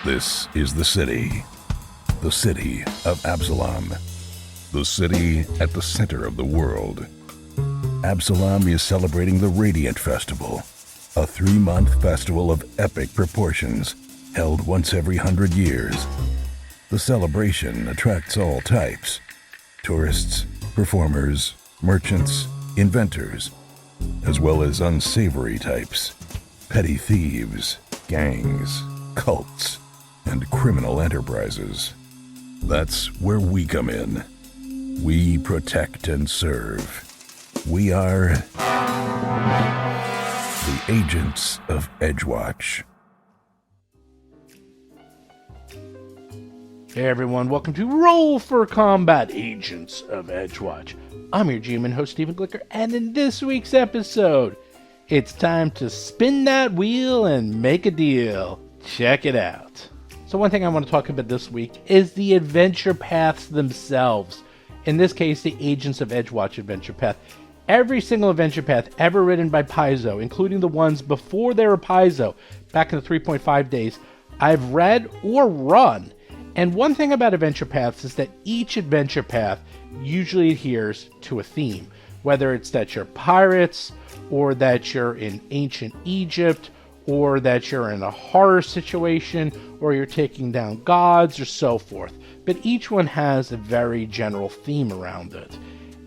This is the city of Absalom, the city at the center of the world. Absalom is celebrating the Radiant Festival, a 3-month festival of epic proportions held once every 100 years. The celebration attracts all types: tourists, performers, merchants, inventors, as well as unsavory types, petty thieves, gangs, cults, and criminal enterprises. That's where we come in. We protect and serve. We are the Agents of Edgewatch. Hey everyone, welcome to Roll for Combat, Agents of Edgewatch. I'm your GM and host, Stephen Glicker, and in this week's episode, it's time to spin that wheel and make a deal. Check it out. So one thing I want to talk about this week is the adventure paths themselves. In this case, the Agents of Edgewatch Adventure Path. Every single adventure path ever written by Paizo, including the ones before they were Paizo, back in the 3.5 days, I've read or run. And one thing about adventure paths is that each adventure path usually adheres to a theme. Whether it's that you're pirates, or that you're in ancient Egypt, or that you're in a horror situation, or you're taking down gods, or so forth. But each one has a very general theme around it.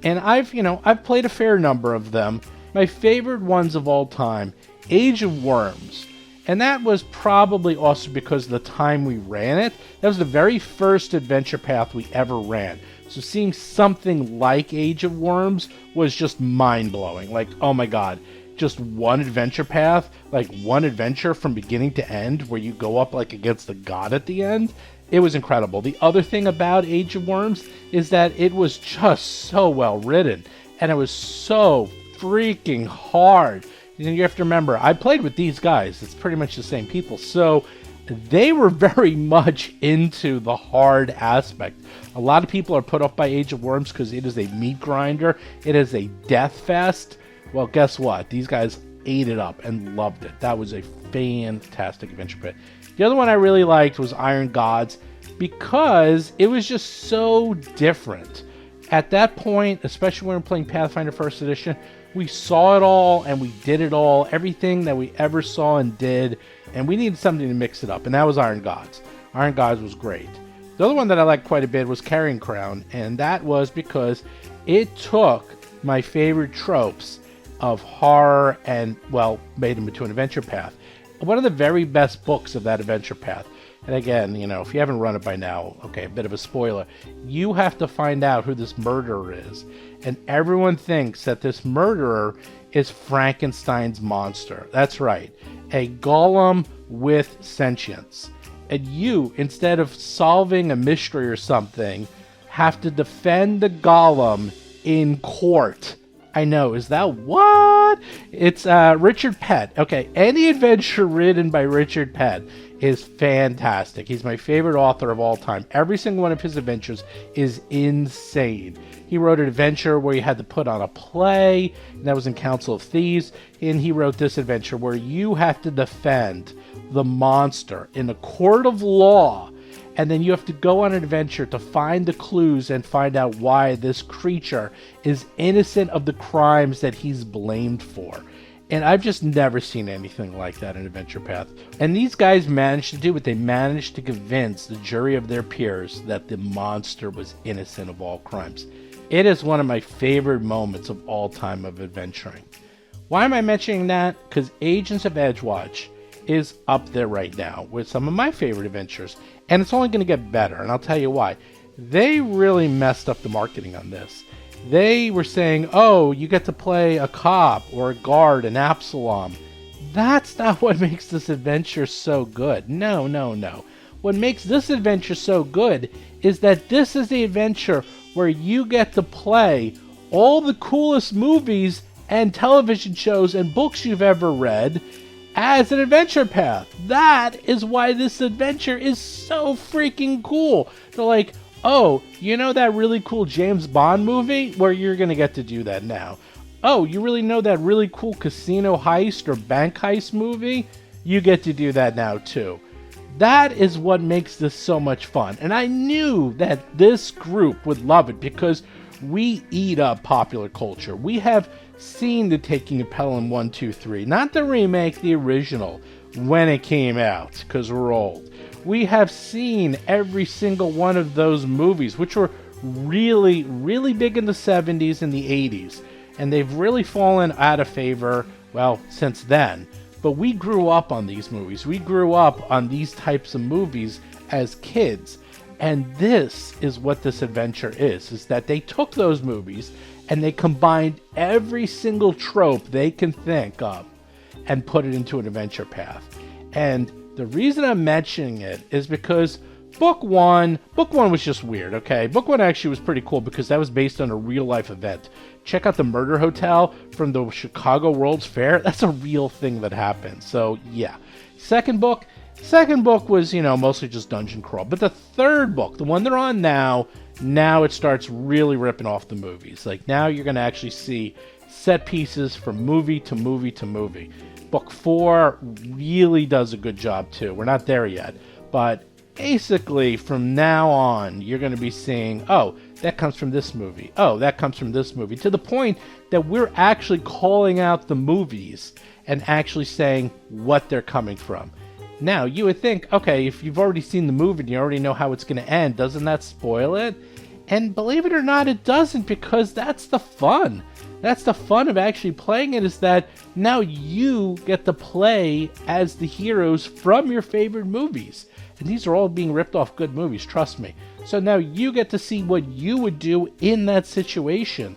And I've played a fair number of them. My favorite ones of all time, Age of Worms. And that was probably also because of the time we ran it. That was the very first adventure path we ever ran. So seeing something like Age of Worms was just mind-blowing. Like, oh my god, just one adventure path, like one adventure from beginning to end where you go up like against the god at the end. It was incredible. The other thing about Age of Worms is that it was just so well written, and it was so freaking hard. You have to remember, I played with these guys. It's pretty much the same people. So they were very much into the hard aspect. A lot of people are put off by Age of Worms because it is a meat grinder. It is a death fest. Well, guess what? These guys ate it up and loved it. That was a fantastic adventure path. The other one I really liked was Iron Gods because it was just so different. At that point, especially when we were playing Pathfinder First Edition, we saw it all and we did it all, everything that we ever saw and did, and we needed something to mix it up, and that was Iron Gods. Iron Gods was great. The other one that I liked quite a bit was Carrying Crown, and that was because it took my favorite tropes of horror and, well, made them into an adventure path. One of the very best books of that adventure path, and again, if you haven't run it by now, okay, a bit of a spoiler, you have to find out who this murderer is. And everyone thinks that this murderer is Frankenstein's monster. That's right, a golem with sentience. And you, instead of solving a mystery or something, have to defend the golem in court. I know, is that what? It's Richard Pett. Okay, any adventure written by Richard Pett is fantastic. He's my favorite author of all time. Every single one of his adventures is insane. He wrote an adventure where you had to put on a play, and that was in Council of Thieves, and he wrote this adventure where you have to defend the monster in a court of law, and then you have to go on an adventure to find the clues and find out why this creature is innocent of the crimes that he's blamed for. And I've just never seen anything like that in Adventure Path. And these guys managed to do it. They managed to convince the jury of their peers that the monster was innocent of all crimes. It is one of my favorite moments of all time of adventuring. Why am I mentioning that? Because Agents of Edgewatch is up there right now with some of my favorite adventures. And it's only going to get better, and I'll tell you why. They really messed up the marketing on this. They were saying, oh, you get to play a cop or a guard in Absalom. That's not what makes this adventure so good. No. What makes this adventure so good is that this is the adventure where you get to play all the coolest movies and television shows and books you've ever read as an adventure path. That is why this adventure is so freaking cool. They're like, oh, you know that really cool James Bond movie? Where you're going to get to do that now. Oh, you really know that really cool casino heist or bank heist movie? You get to do that now too. That is what makes this so much fun. And I knew that this group would love it because we eat up popular culture. We have seen The Taking of Pelham 1, 2, 3. Not the remake, the original, when it came out, because we're old. We have seen every single one of those movies, which were really, really big in the 70s and the 80s. And they've really fallen out of favor, well, since then. But we grew up on these movies. We grew up on these types of movies as kids. And this is what this adventure is that they took those movies and they combined every single trope they can think of and put it into an adventure path. And the reason I'm mentioning it is because book one was just weird, okay? Book one actually was pretty cool because that was based on a real life event. Check out the Murder Hotel from the Chicago World's Fair. That's a real thing that happened. So yeah. Second book was, mostly just dungeon crawl. But the third book, the one they're on now it starts really ripping off the movies. Like now you're going to actually see set pieces from movie to movie to movie. Book 4 really does a good job too. We're not there yet, but basically from now on you're going to be seeing, oh, that comes from this movie. Oh, that comes from this movie. To the point that we're actually calling out the movies and actually saying what they're coming from. Now, you would think, okay, if you've already seen the movie and you already know how it's going to end, doesn't that spoil it? And believe it or not, it doesn't, because that's the fun. That's the fun of actually playing it, is that now you get to play as the heroes from your favorite movies. And these are all being ripped off good movies, trust me. So now you get to see what you would do in that situation.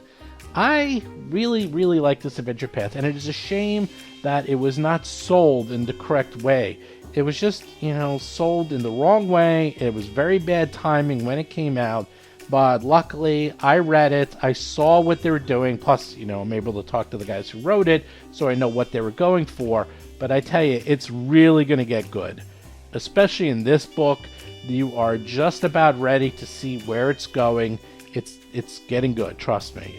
I really, really like this adventure path, and it is a shame that it was not sold in the correct way. It was just, sold in the wrong way. It was very bad timing when it came out. But luckily, I read it. I saw what they were doing. Plus, I'm able to talk to the guys who wrote it, so I know what they were going for. But I tell you, it's really going to get good. Especially in this book, you are just about ready to see where it's going. It's getting good, trust me.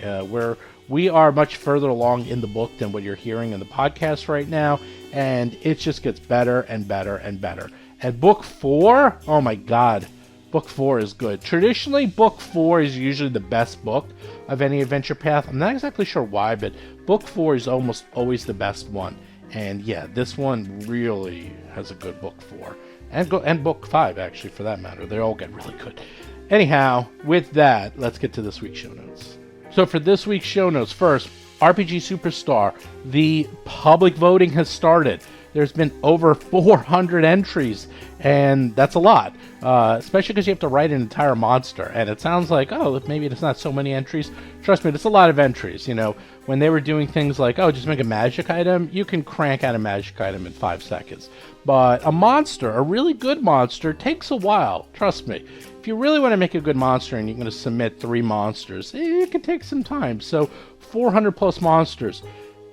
We are much further along in the book than what you're hearing in the podcast right now, and it just gets better and better and better. And book 4, oh my god, book 4 is good. Traditionally, book 4 is usually the best book of any adventure path. I'm not exactly sure why, but book 4 is almost always the best one. And yeah, this one really has a good book 4. And book 5, actually, for that matter. They all get really good. Anyhow, with that, let's get to this week's show notes. So for this week's show notes, first, RPG Superstar. The public voting has started. There's been over 400 entries, and that's a lot, especially because you have to write an entire monster. And it sounds like, oh, maybe it's not so many entries. Trust me, it's a lot of entries. When they were doing things like, oh, just make a magic item, you can crank out a magic item in 5 seconds. But a monster, a really good monster, takes a while. Trust me. If you really want to make a good monster and you're going to submit 3 monsters, it can take some time. So 400 plus monsters.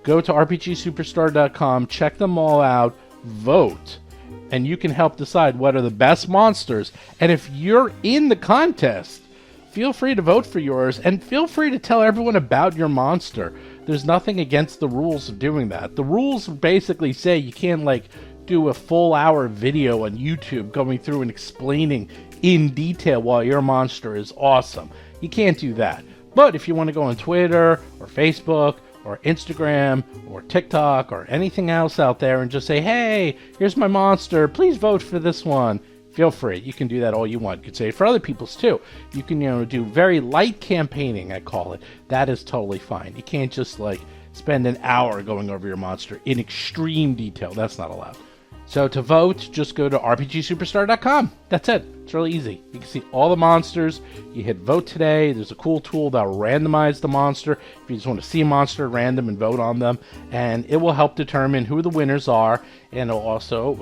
Go to rpgsuperstar.com, check them all out, vote, and you can help decide what are the best monsters. And if you're in the contest, feel free to vote for yours, and feel free to tell everyone about your monster. There's nothing against the rules of doing that. The rules basically say you can't, do a full hour video on YouTube going through and explaining in detail why your monster is awesome. You can't do that. But if you want to go on Twitter or Facebook or Instagram or TikTok or anything else out there and just say, hey, here's my monster, please vote for this one, feel free. You can do that all you want. You can say it for other people's too. You can, do very light campaigning, I call it. That is totally fine. You can't just spend an hour going over your monster in extreme detail. That's not allowed. So to vote, just go to rpgsuperstar.com. That's it. It's really easy. You can see all the monsters. You hit vote today. There's a cool tool that will randomize the monster. If you just want to see a monster at random and vote on them. And it will help determine who the winners are. And it'll also,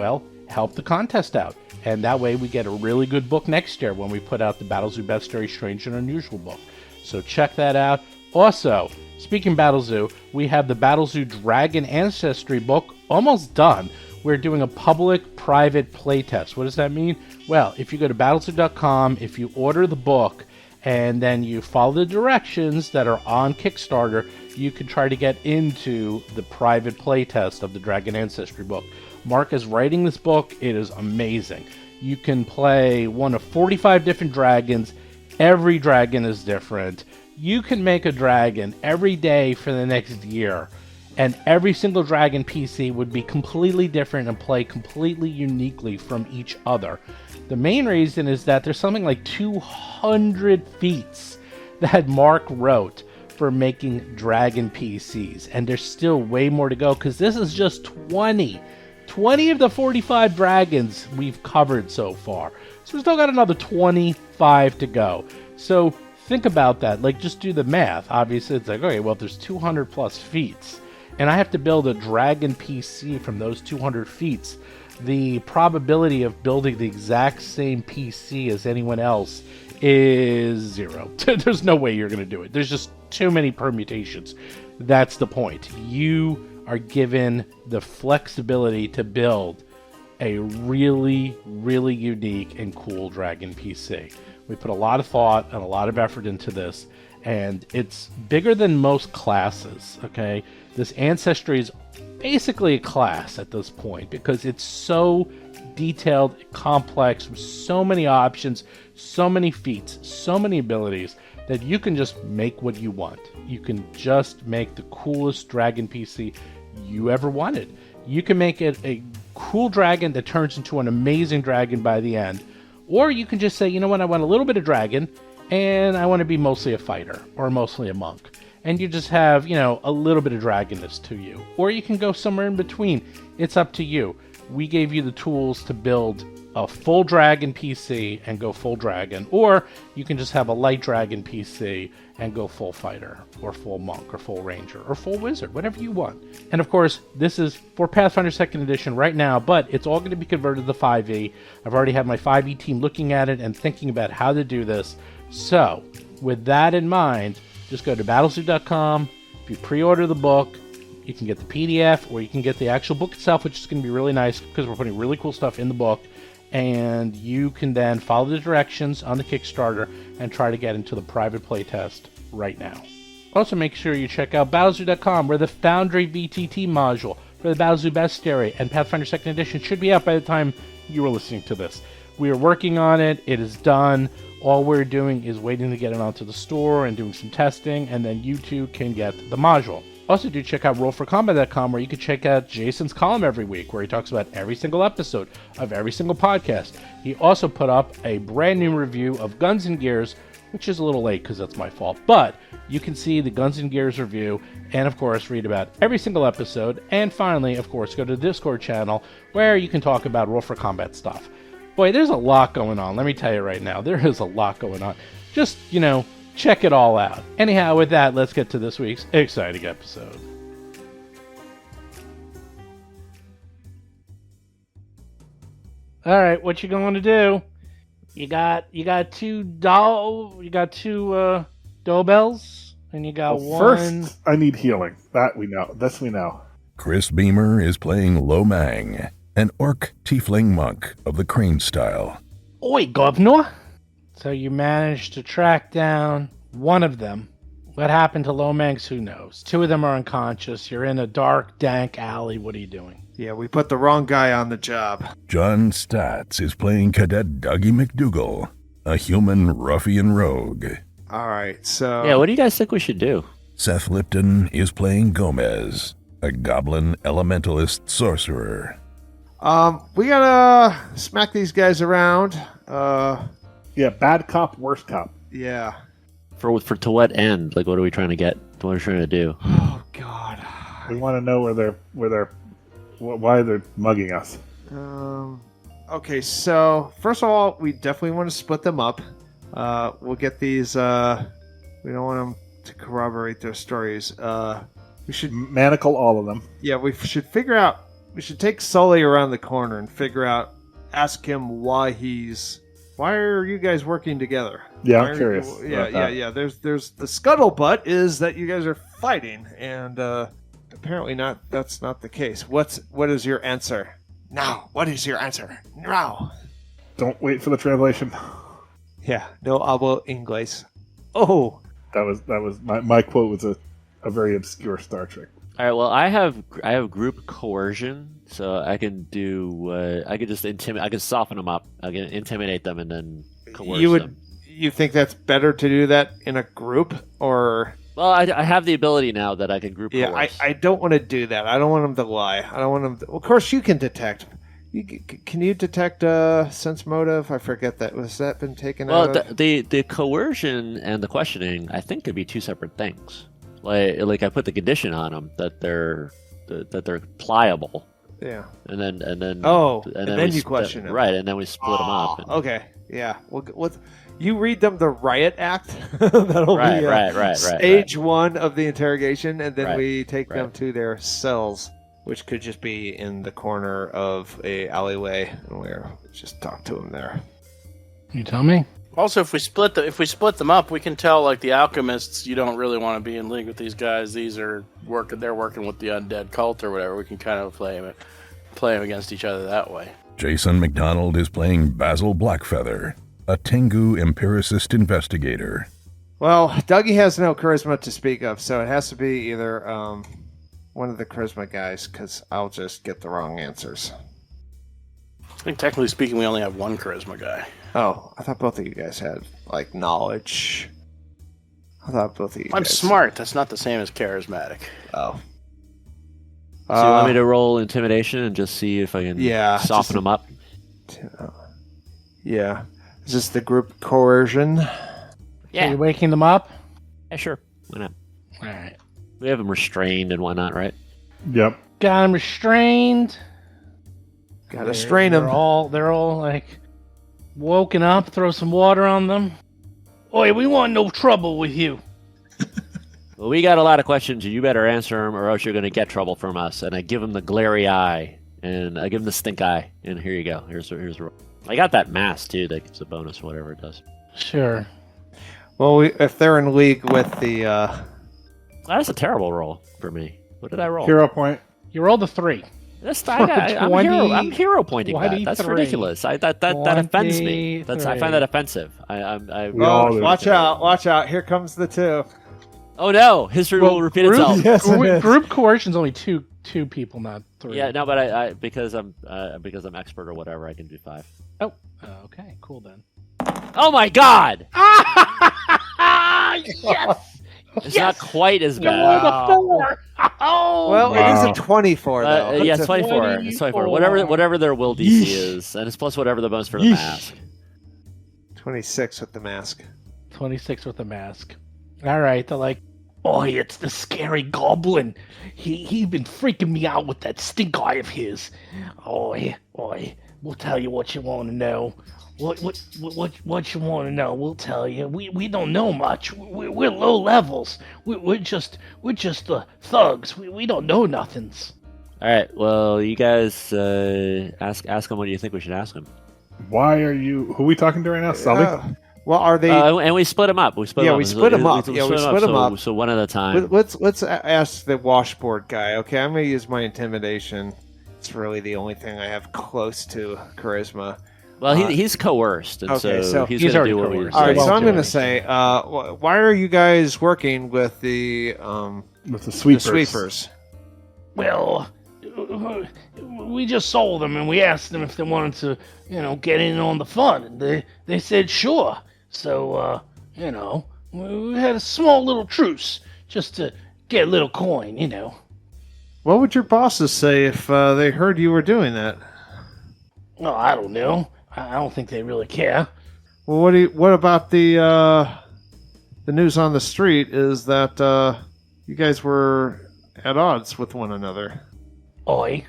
help the contest out. And that way we get a really good book next year when we put out the Battlezoo Best Very Strange and Unusual book. So check that out. Also, speaking of Battlezoo, we have the Battlezoo Dragon Ancestry book almost done. We're doing a public-private playtest. What does that mean? Well, if you go to battlezoo.com, if you order the book, and then you follow the directions that are on Kickstarter, you can try to get into the private playtest of the Dragon Ancestry book. Mark is writing this book. It is amazing. You can play one of 45 different dragons. Every dragon is different. You can make a dragon every day for the next year, and every single dragon PC would be completely different and play completely uniquely from each other. The main reason is that there's something like 200 feats that Mark wrote for making dragon PCs, and there's still way more to go because this is just 20 of the 45 dragons we've covered so far. So we've still got another 25 to go. So think about that. Like, just do the math. Obviously, it's like, okay, well, if there's 200 plus feats, and I have to build a dragon PC from those 200 feats, the probability of building the exact same PC as anyone else is 0. There's no way you're going to do it. There's just too many permutations. That's the point. You are given the flexibility to build a really, really unique and cool dragon PC. We put a lot of thought and a lot of effort into this, and it's bigger than most classes, okay? This Ancestry is basically a class at this point because it's so detailed, complex, with so many options, so many feats, so many abilities that you can just make what you want. You can just make the coolest dragon PC you ever wanted. You can make it a cool dragon that turns into an amazing dragon by the end. Or you can just say, you know what, I want a little bit of dragon, and I want to be mostly a fighter or mostly a monk. And you just have, you know, a little bit of dragonness to you. Or you can go somewhere in between. It's up to you. We gave you the tools to build a full dragon PC and go full dragon. Or you can just have a light dragon PC and go full fighter or full monk or full ranger or full wizard, whatever you want. And of course, this is for Pathfinder 2nd Edition right now, but it's all going to be converted to 5e. I've already had my 5e team looking at it and thinking about how to do this. So with that in mind, just go to battlezoo.com. If you pre-order the book, you can get the PDF or you can get the actual book itself, which is going to be really nice because we're putting really cool stuff in the book. And you can then follow the directions on the Kickstarter and try to get into the private playtest right now. Also, make sure you check out battlezoo.com, where the Foundry VTT module for the Battlezoo Bestiary and Pathfinder 2nd Edition should be out by the time you are listening to this. We are working on it. It is done. All we're doing is waiting to get it onto the store and doing some testing, and then you too can get the module. Also, do check out rollforcombat.com, where you can check out Jason's column every week, where he talks about every single episode of every single podcast. He also put up a brand new review of Guns and Gears, which is a little late because that's my fault, but you can see the Guns and Gears review and, of course, read about every single episode. And finally, of course, go to the Discord channel, where you can talk about Roll for Combat stuff. Boy, there's a lot going on. Let me tell you right now, there is a lot going on. Just, you know, check it all out. Anyhow, with that, let's get to this week's exciting episode. All right, what you going to do? You got two doorbells, and you got one. First, I need healing. That we know. This we know. Chris Beamer is playing Lomang, an orc tiefling monk of the crane style. Oi, governor! So you managed to track down one of them. What happened to Lomax, who knows? 2 of them are unconscious. You're in a dark, dank alley. What are you doing? Yeah, we put the wrong guy on the job. John Statz is playing Cadet Dougie McDougal, a human ruffian rogue. All right, so... Yeah, what do you guys think we should do? Seth Lipton is playing Gomez, a goblin elementalist sorcerer. We gotta smack these guys around. Yeah, bad cop, worst cop. Yeah. For to what end? Like, what are we trying to get? What are we trying to do? Oh, God. We want to know why they're mugging us. Okay, so first of all, we definitely want to split them up. We'll get these. We don't want them to corroborate their stories. We should Manacle all of them. Yeah, we should figure out. We should take Sully around the corner and ask him why are you guys working together? Yeah, I'm curious. Yeah. There's the scuttlebutt is that you guys are fighting, and apparently that's not the case. What is your answer? Now, what is your answer? Now. Don't wait for the translation. Yeah, no hablo inglés. Oh. That was my quote was a very obscure Star Trek All right. Well, I have group coercion, so I can do. I can just intimidate. I can soften them up. I can intimidate them and then coerce them. You think that's better to do that in a group, or? Well, I have the ability now that I can group Yeah, coerce. I don't want to do that. I don't want them to lie. I don't want them. Of course, you can detect. Can you detect sense motive? I forget that. Was that been taken out? Well, the coercion and the questioning, I think, could be two separate things. Like I put the condition on them that they're pliable. Yeah. And then and then we you question them. Right, and then we split them up. And, Okay. Yeah. Well, you read them the riot act. That'll be right. stage one of the interrogation, and then we take them right. to their cells, which could just be in the corner of a alleyway, and we'll just talk to them there. You tell me. Also, if we split them up, we can tell like the alchemists, you don't really want to be in league with these guys. They're working with the undead cult or whatever. We can kind of play them against each other that way. Jason McDonald is playing Basil Blackfeather, a Tengu empiricist investigator. Well, Dougie has no charisma to speak of, so it has to be either one of the charisma guys, because I'll just get the wrong answers. I think technically speaking, we only have one charisma guy. Oh, I thought both of you guys had, like, knowledge. I thought both of you I'm guys... smart. That's not the same as charismatic. Oh. So you want me to roll intimidation and just see if I can soften them up? Yeah. Is this the group coercion? Yeah. Are you waking them up? Yeah, sure. Why not? All right. We have them restrained and whatnot, right? Yep. Got them restrained. Gotta strain them. They're all like woken up. Throw some water on them. Oi, we want no trouble with you. Well, we got a lot of questions, and you better answer them, or else you're going to get trouble from us. And I give them the glary eye, and I give them the stink eye, and here you go. Here's I got that mask too. That gives a bonus, whatever it does. Sure. Well, if they're in league with the... That's a terrible roll for me. What did I roll? Hero point. You rolled a 3. I'm hero pointing that. That's 23. ridiculous. That offends me. I find that offensive. Watch out! Here comes the 2. Oh no! History will repeat itself. Yes, Group coercion's only two people, not 3. Yeah, no, but I because I'm expert or whatever, I can do 5. Oh, okay, cool then. Oh my god! Yes. It's not quite as You bad. rolled a 4. Oh. Well, it is a 24 though. Yeah, it's 24. It's 24. Whatever their will DC is, and it's plus whatever the bonus for the mask. 26 with the mask. 26 with the mask. All right, they're like, "Oi, it's the scary goblin. He been freaking me out with that stink eye of his. Oi, we'll tell you what you want to know. What you want to know? We'll tell you. We don't know much. We're low levels. We're just thugs. We don't know nothings." All right. Well, you guys ask them what you think we should ask them. Why are you... Who are we talking to right now? Sully? Well, are they... and we split them up. We split them up. So one at a time. Let's ask the washboard guy. Okay, I'm going to use my intimidation. It's really the only thing I have close to charisma. Well, he's coerced, and so he's going to do what we All right, so I'm going to say, why are you guys working with the sweepers? Well, we just sold them, and we asked them if they wanted to, get in on the fun, and they said sure. So, we had a small little truce just to get a little coin, What would your bosses say if they heard you were doing that? Oh, I don't know. I don't think they really care. Well, what about the news on the street is that you guys were at odds with one another? Oi.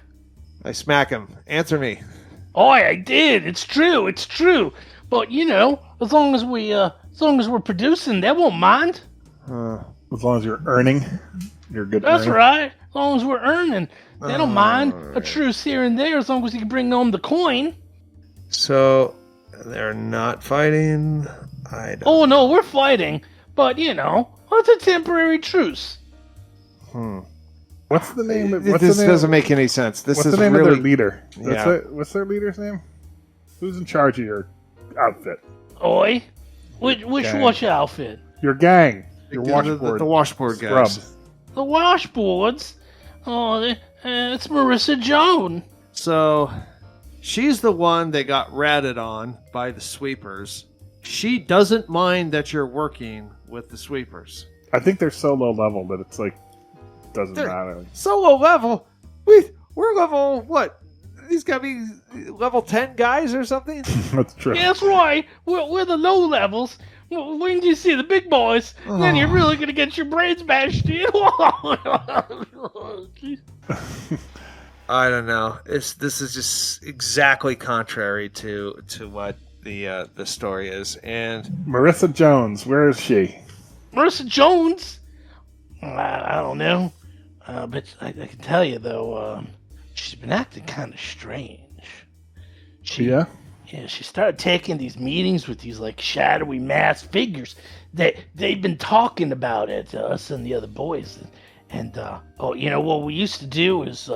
I smack him. Answer me. Oi, I did. It's true. But as long as we're producing, they won't mind. As long as you're earning, you're a good. That's earner. right. As long as we're earning, they don't mind a truce here and there, as long as you can bring home the coin. So they're not fighting. Oh no, we're fighting, but it's a temporary truce. What's the name? This doesn't make any sense. What's the name of their leader? Yeah. What's their leader's name? Who's in charge of your outfit? Oi, which watch outfit? Your gang. Your washboard. The washboard guys. Scrubs. The washboards. Oh, it's Marissa Joan. So, she's the one that got ratted on by the sweepers. She doesn't mind that you're working with the sweepers. I think they're so low level that it's like doesn't matter. So low level. We're level what? These gotta be level 10 guys or something? That's true. Yeah, that's right. We're the low levels. When you see the big boys, then you're really gonna get your brains bashed in. I don't know. This is just exactly contrary to what the story is. And Marissa Jones, where is she? Marissa Jones? I don't know. But I can tell you, though, she's been acting kind of strange. Yeah? Yeah, she started taking these meetings with these, like, shadowy masked figures. They've been talking about it, us and the other boys. And you know, what we used to do is,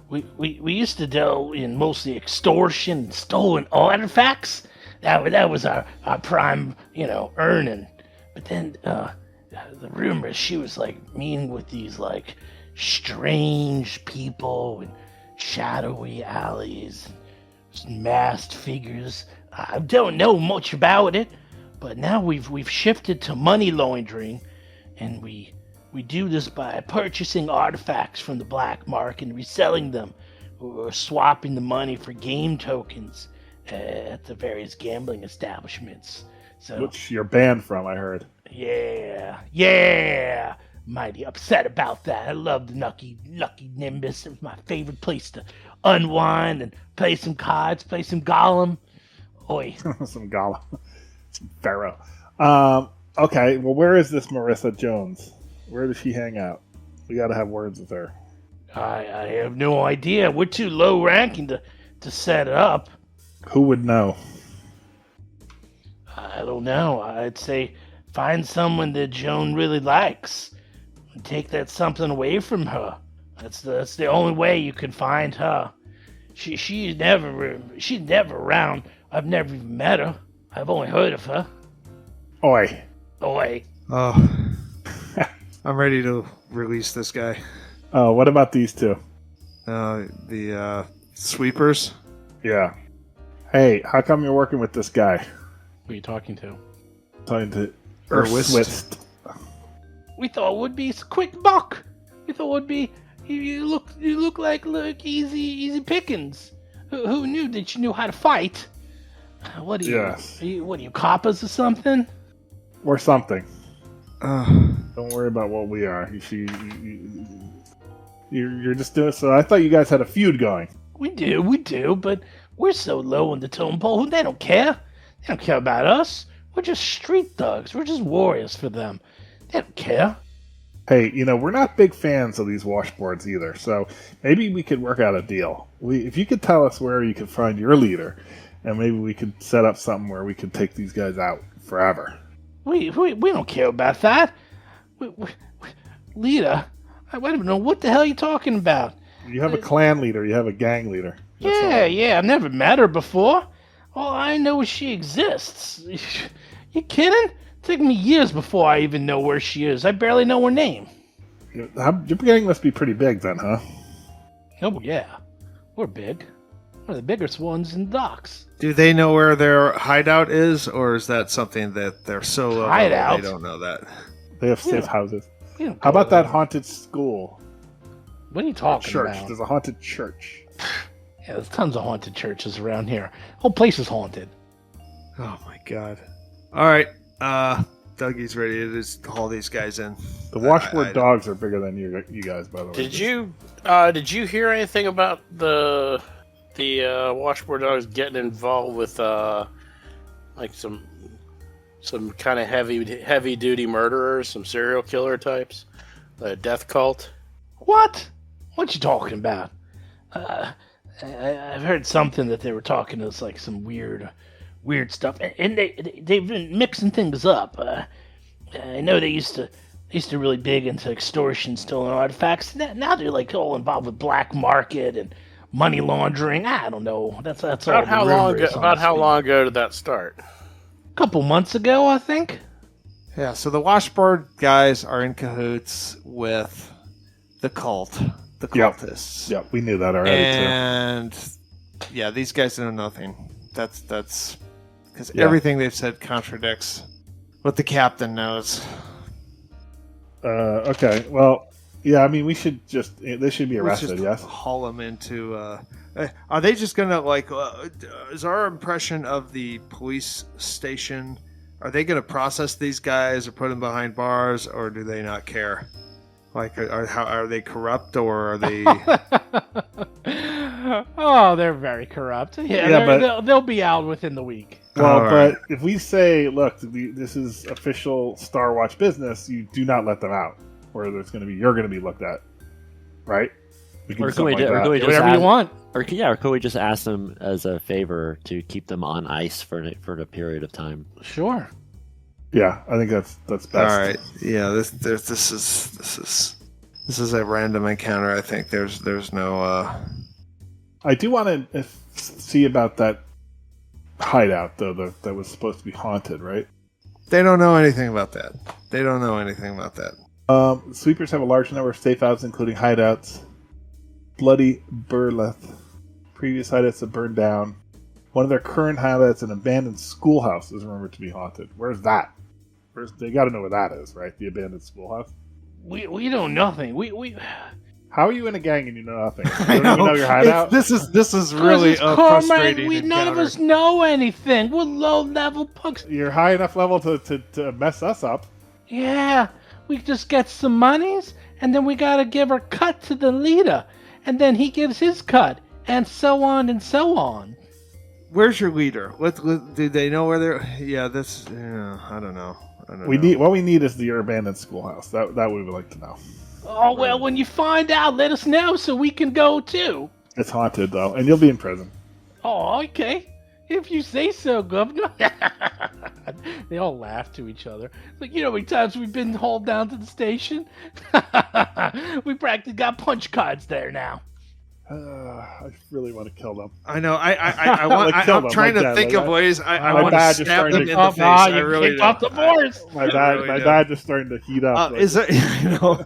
we used to deal in mostly extortion and stolen artifacts. That was our prime, earning. But then, the rumor is she was, like, meeting with these, like, strange people in shadowy alleys and masked figures. I don't know much about it, but now we've shifted to money laundering, and we do this by purchasing artifacts from the black market and reselling them, or swapping the money for game tokens at the various gambling establishments. So, Which you're banned from, I heard. Yeah. Mighty upset about that. I love the lucky Nimbus. It was my favorite place to unwind and play some cards, play some Gollum. Oi. Some Gollum. Some Pharaoh. Okay, well, where is this Marissa Jones? Where does she hang out? We gotta have words with her. I have no idea. We're too low ranking to set it up. Who would know? I don't know. I'd say find someone that Joan really likes and take that something away from her. That's the only way you can find her. She's never around. I've never even met her. I've only heard of her. Oi. Oh, I'm ready to release this guy. Oh, what about these two? The sweepers. Yeah. Hey, how come you're working with this guy? Who are you talking to? Talking to Erwist. We thought it would be a quick buck. We thought it would be you look like easy pickings. Who knew that you knew how to fight? What are you? Yes. What are you, coppers or something? Or something. Uh, Don't worry about what we are. You're just doing so. I thought you guys had a feud going. We do, but we're so low on the totem pole, they don't care. They don't care about us. We're just street thugs. We're just warriors for them. They don't care. Hey, we're not big fans of these washboards either, so maybe we could work out a deal. If you could tell us where you could find your leader, and maybe we could set up something where we could take these guys out forever. We don't care about that. Leader? I don't know what the hell you're talking about. You have a clan leader, you have a gang leader. Yeah, I've never met her before. All I know is she exists. You kidding? It took me years before I even know where she is. I barely know her name. Your gang must be pretty big then, huh? Oh, yeah. We're big. We're the biggest ones in the docks. do they know where their hideout is, or is that something that they're so low Hideout? they don't know that? They have safe houses. We don't How go about that there. haunted school? What are you talking Church. about? There's a haunted church. Yeah, there's tons of haunted churches around here. Whole place is haunted. Oh my god! All right, Dougie's ready to just haul these guys in. The washboard dogs are bigger than you guys, by the way. Did you hear anything about the washboard dogs getting involved with like some kind of heavy duty murderers, some serial killer types, a death cult? What? What you talking about? I've heard something that they were talking to us, like some weird stuff, and they've been mixing things up. I know they used to really big into extortion, stolen artifacts. Now they're like all involved with black market and money laundering. I don't know. That's all. About how long ago did that start? A couple months ago, I think. Yeah, so the washboard guys are in cahoots with the cult, the Yep. cultists. Yeah, we knew that already And yeah, these guys know nothing. That's because Yeah. everything they've said contradicts what the captain knows. too. Okay, well, yeah, I mean, we should just, they should be Let's arrested, just yes? haul them into. Are they just gonna like? Is our impression of the police station? Are they gonna process these guys or put them behind bars, or do they not care? Like, are they corrupt or are they? Oh, they're very corrupt. Yeah, but- they'll be out within the week. Well, All right. but if we say, look, this is official Star Watch business, you do not let them out, or you're going to be looked at, right? We Or do can we, something do, like or can we that. just Whatever you ask, want. or could we just ask them as a favor to keep them on ice for a period of time? Sure. Yeah, I think that's best. All right. Yeah. This is a random encounter. I think there's no. I do want to see about that hideout, though, that was supposed to be haunted, right? They don't know anything about that. Sweepers have a large number of safe houses, including hideouts. Bloody Burleth. Previous hideouts have burned down. One of their current hideouts, an abandoned schoolhouse, is rumored to be haunted. Where's that? They got to know where that is, right? The abandoned schoolhouse. We know nothing. We How are you in a gang and you know nothing? You don't even know your hideout? This is really it's frustrating. We none of encounter. us know anything. We're low level punks. You're high enough level to mess us up. Yeah, we just get some monies, and then we gotta give our cut to the leader, and then he gives his cut, and so on and so on. Where's your leader? Do they know where they're? Yeah, I don't know. What we need is the abandoned schoolhouse. That we would like to know. Oh well, when you find out, let us know so we can go too. It's haunted though, and you'll be in prison. Oh, okay. If you say so, Governor. They all laugh to each other. Like, you know how many times we've been hauled down to the station? We practically got punch cards there now. I really want to kill them. I know. I want. Like, kill I'm them, trying like to that, think like of that. ways. I My want to dad just stab them started in to- the face. I you really kicked off the do. force. My dad just starting to heat up. Is there?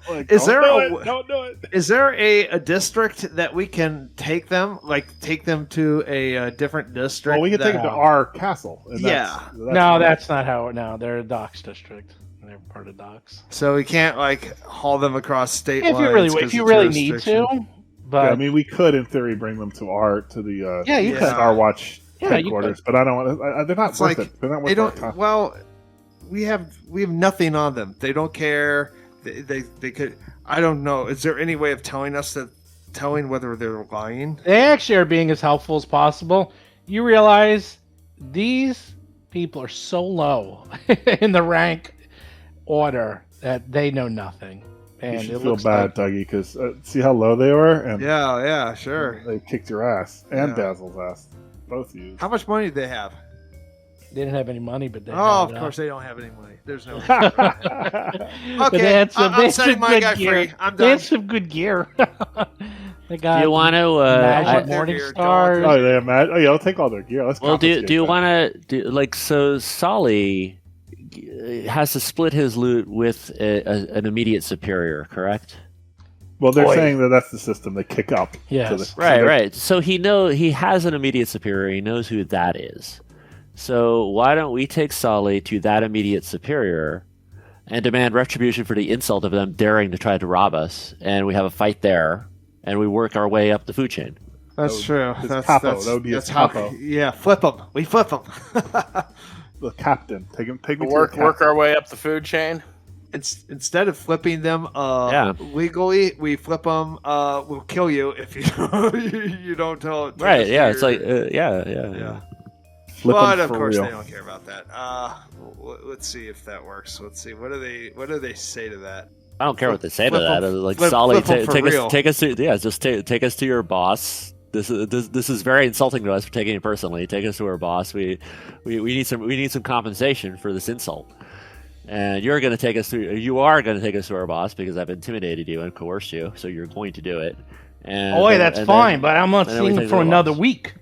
Like, Is there don't do it? Is there a district that we can take them? Like take them to a different district? Well, we can take them to our castle. And No, that's not how it. No, they're a docks district. They're part of docks. So we can't like haul them across state If lines. you really need to, but Yeah, I mean, we could, in theory, bring them to the Yeah, you could. Star Watch Yeah, you headquarters, but I don't want to. They're not It's worth like, it. They're not they worth don't. it. Well, we have nothing on them. They don't care. They could. I don't know. Is there any way of telling whether they're lying? they actually are being as helpful as possible. You realize these people are so low in the rank order that they know nothing. And You should it feel looks bad, like, Dougie, because see how low they were, and Yeah, sure. they kicked your ass and Yeah. Basil's ass, both of you. How much money do they have? they didn't have any money, but they Oh, had, of course they don't have any money. There's no. But they Okay, had some, I'm they had setting some my good guy gear. free. I'm They done. had some good gear. They got Do you want to? magic They're morning here, stars. Oh, they have oh yeah, I'll take all their gear. Let's Well, do confiscate you that. want to do like so? Solly has to split his loot with an immediate superior, correct? Well, they're Boy. saying that that's the system they kick up. Yes. to the- Right, to the- right. So he has an immediate superior. He knows who that is. So why don't we take Solly to that immediate superior and demand retribution for the insult of them daring to try to rob us, and we have a fight there, and we work our way up the food chain. That's true. his That's capo. That would be his that's how- capo. Yeah, flip them. We flip them. The captain. Take me to Work the our way up the food chain. Instead of flipping them Yeah. legally, we flip them. We'll kill you if you you don't tell it. Right? Yeah. It's like yeah. Yeah. Flip But them of for course real. they don't care about that. Let's see if that works. Let's see. What do they say to that? I don't care what they say to Flip that. 'em- Like flip- Solly, flip 'em for real. take us to just take us to your boss. This is very insulting to us for taking it personally. Take us to our boss. We need some compensation for this insult. And you are going to take us to our boss because I've intimidated you and coerced you, so you're going to do it. And Oh, that's and fine, but I'm not and then we seeing take him for the another boss. week.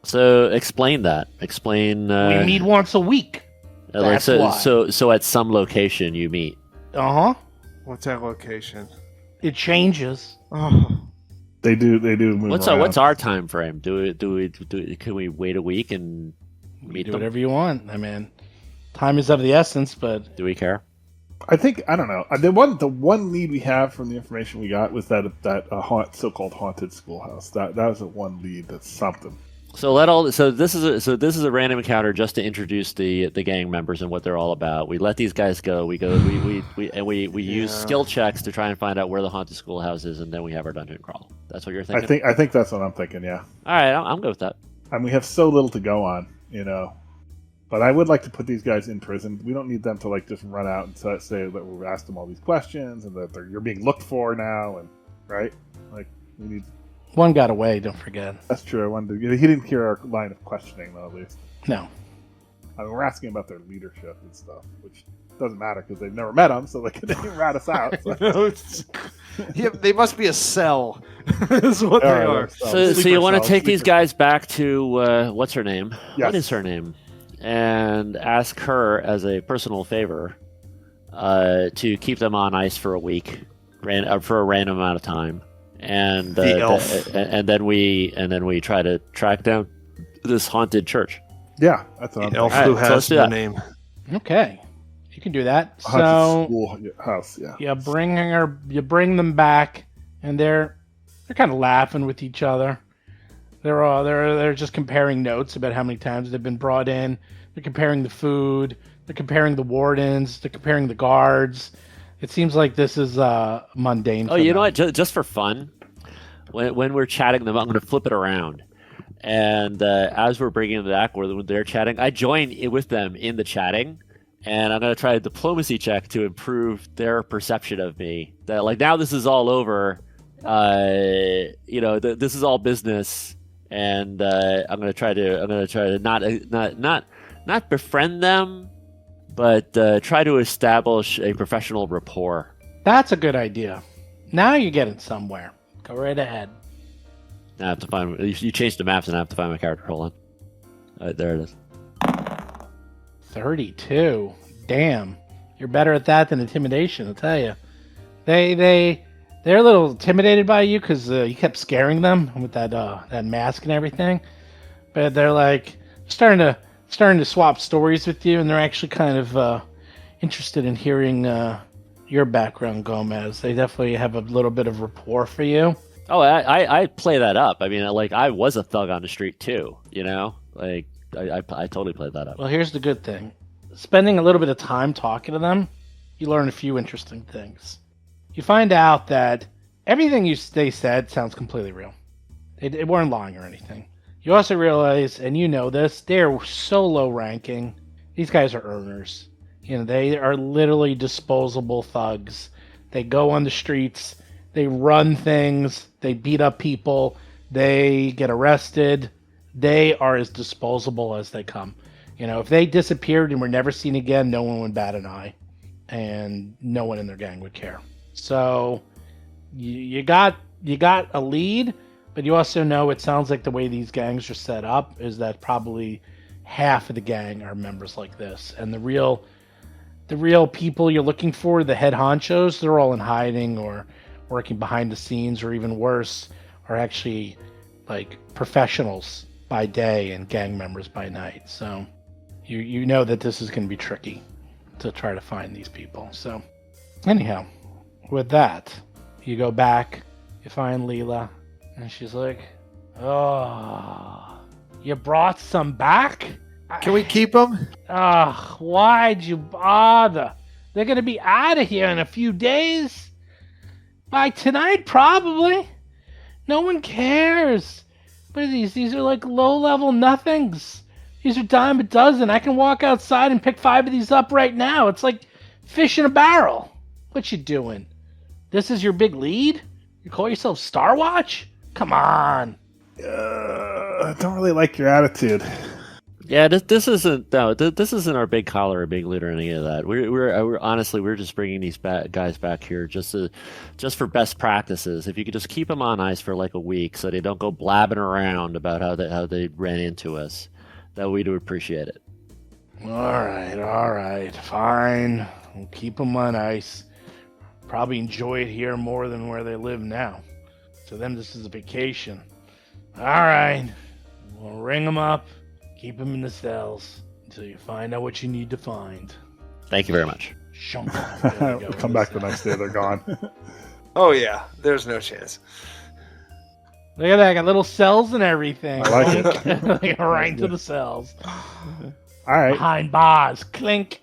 So explain that. Explain. We meet once a week. like, that's why. so at some location you meet. Uh huh. What's that location? It changes. Oh. They do move around. What's our time frame? Can we wait a week and You meet do them? whatever you want. I mean, time is of the essence, but Do we care? I don't know. The one lead we have from the information we got was that so-called haunted schoolhouse. That was the one lead. That's something. So this is a random encounter just to introduce the gang members and what they're all about. We let these guys go. We use skill checks to try and find out where the haunted schoolhouse is, and then we have our dungeon crawl. That's what you're thinking. I think that's what I'm thinking. Yeah. All right, I'm good with that. And we have so little to go on, you know. But I would like to put these guys in prison. We don't need them to just run out and say that we've asked them all these questions and that you're being looked for now, and right? We need. one got away, don't forget. That's true. He didn't hear our line of questioning, though. At least. No. I mean, we're asking about their leadership and stuff, which doesn't matter because they've never met them, so they can rat us out. So. Yeah, they must be a cell. Is what they are. So you want to take these guys back to what's her name? Yes. What is her name? And ask her as a personal favor to keep them on ice for a week, for a random amount of time, and The elf. and then we try to track down this haunted church. Yeah, that's what I'm Elf thinking. who Alright, so let's has do no that. name. Okay. You can do that. Haunted So schoolhouse, yeah. you bring them back, and they're kind of laughing with each other. They're just comparing notes about how many times they've been brought in. They're comparing the food. They're comparing the wardens. They're comparing the guards. It seems like this is mundane. Oh, you know what? Just for fun, when we're chatting them, I'm going to flip it around. And as we're bringing them back, when they're chatting, I join with them in the chatting. And I'm going to try a diplomacy check to improve their perception of me. That now this is all over. This is all business. And I'm going to try to not befriend them, but try to establish a professional rapport. That's a good idea. Now you're getting somewhere. Go right ahead. I have to find. You changed the maps, and I have to find my character. Hold on. There it is. 32. Damn. You're better at that than intimidation, I'll tell you. They're a little intimidated by you because you kept scaring them with that mask and everything. But they're starting to swap stories with you, and they're actually kind of interested in hearing your background, Gomez. They definitely have a little bit of rapport for you. Oh, I play that up. I mean, I was a thug on the street too. You know, I totally played that up. Well, here's the good thing. Spending a little bit of time talking to them, you learn a few interesting things. You find out that everything they said sounds completely real. They weren't lying or anything. You also realize, and you know this, they're so low ranking. These guys are earners. You know, they are literally disposable thugs. They go on the streets, they run things, they beat up people, they get arrested. They are as disposable as they come. You know, if they disappeared and were never seen again, no one would bat an eye, and no one in their gang would care. So you got a lead, but you also know it sounds like the way these gangs are set up is that probably half of the gang are members like this, and the real people you're looking for, the head honchos, they're all in hiding or working behind the scenes, or even worse, are actually professionals by day and gang members by night. So you know that this is going to be tricky to try to find these people. So anyhow, with that, you go back, you find Leela, and she's like, "Oh, you brought some back? Can we keep them? Why'd you bother? They're going to be out of here in a few days. By tonight, probably. No one cares. What are these? These are low-level nothings. These are dime a dozen. I can walk outside and pick 5 of these up right now. It's like fish in a barrel. What you doing? This is your big lead? You call yourself Starwatch? Come on." I don't really like your attitude. Yeah, this isn't our big collar or big lead or any of that. We're honestly just bringing these guys back here just for best practices. If you could just keep them on ice for a week so they don't go blabbing around about how they ran into us, that we'd appreciate it. All right, fine. We'll keep them on ice. probably enjoy it here more than where they live now. To them, this is a vacation. All right, we'll ring them up, keep them in the cells until you find out what you need to find. Thank you very much. Shunk. There we go. Come back the next day, they're gone. Oh yeah, there's no chance. Look at that, I got little cells and everything. I like it. Like, right into the cells. All right. Behind bars, clink.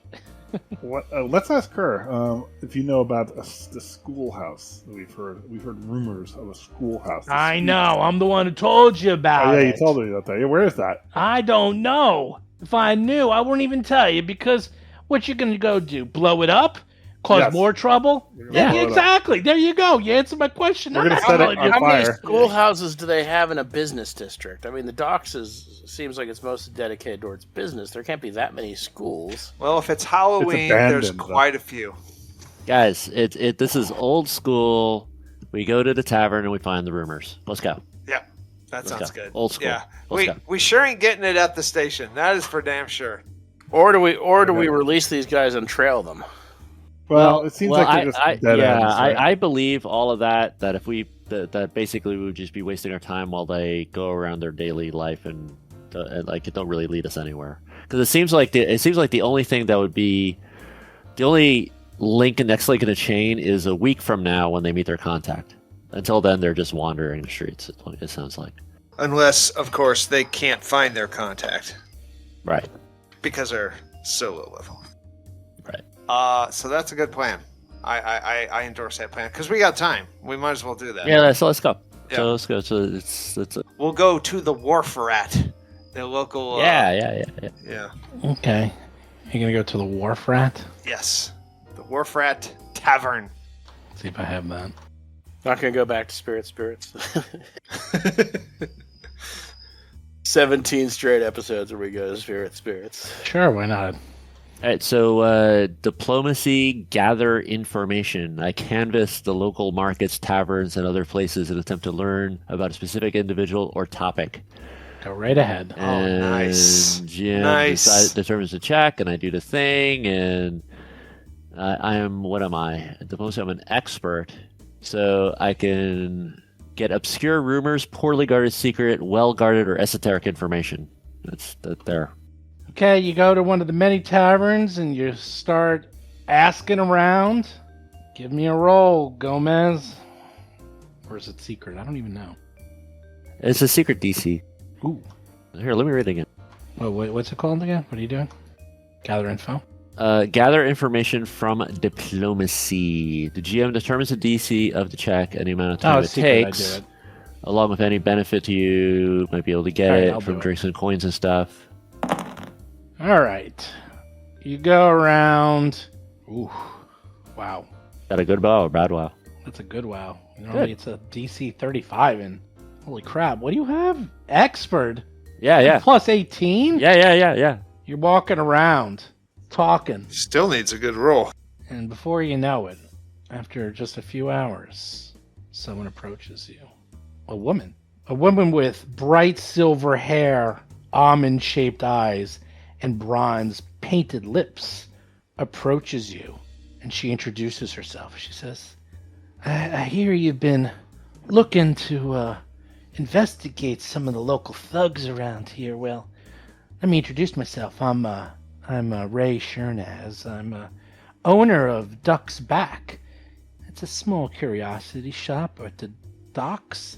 What? Let's ask her if you know about the schoolhouse. We've heard rumors of a schoolhouse. I know, I'm the one who told you about Oh yeah, it. you told me about that. Yeah, where is that? I don't know. If I knew, I wouldn't even tell you, because what you gonna go do? Blow it up? Cause Yes. more trouble? We're Yeah, gonna blow it up. exactly. There you go. You answered my question. We're I'm gonna not set it telling on you. How many fire. schoolhouses do they have in a business district? I mean, the docks seems like it's mostly dedicated towards business. There can't be that many schools. Well, if it's Halloween, there's abandoned, quite a few. Guys, this is old school. We go to the tavern and we find the rumors. Let's go. Yeah, that Let's sounds go. good. Old school. Yeah, Let's go. we sure ain't getting it at the station. That is for damn sure. Or do we release these guys and trail them? Well, it seems like they're just dead ends. Right? I believe all of that. That if we that basically we would just be wasting our time while they go around their daily life and like it don't really lead us anywhere. Because it seems like the only thing that would be the only next link in the chain is a week from now when they meet their contact. Until then, they're just wandering the streets. It sounds like. Unless, of course, they can't find their contact Right. because they're so low level. Right. So that's a good plan. I endorse that plan because we got time. We might as well do that. Yeah. So let's go. Yeah. So let's go. So it's We'll go to the Wharf Rat, the local. yeah. Yeah. Okay. You're going to go to the Wharf Rat? Yes. The Wharf Rat Tavern. Let's see if I have that. Not gonna go back to Spirits. 17 straight episodes where we go to Spirits. Sure, why not? All right, so diplomacy, gather information. I canvass the local markets, taverns, and other places in an attempt to learn about a specific individual or topic. Go right ahead. And nice. Jim Nice. determines the check, and I do the thing, and I am, what am I? Diplomacy, I'm an expert, so I can get obscure rumors, poorly guarded secret, well-guarded, or esoteric information. That's there. Okay, you go to one of the many taverns and you start asking around. Give me a roll, Gomez. Or is it secret? I don't even know. It's a secret DC. Ooh. Here, let me read it again. What's it called again? What are you doing? Gather info? Gather information from diplomacy. The GM determines the DC of the check and the amount of time it secret, takes, I do it. along with any benefit to you. Might be able to get All right, it I'll from do it. drinks and coins and stuff. All right. You go around. Ooh. Wow. Got a good wow or bad wow? That's a good wow. Normally it's a DC 35 and holy crap. What do you have? Expert. Yeah. Plus 18? Yeah. You're walking around, talking. Still needs a good roll. And before you know it, after just a few hours, someone approaches you. A woman. A woman with bright silver hair, almond-shaped eyes, and bronze painted lips approaches you. And she introduces herself. She says, I hear you've been looking to investigate some of the local thugs around here. Well, let me introduce myself. I'm Ray Shernaz. I'm owner of Duck's Back. It's a small curiosity shop at the docks.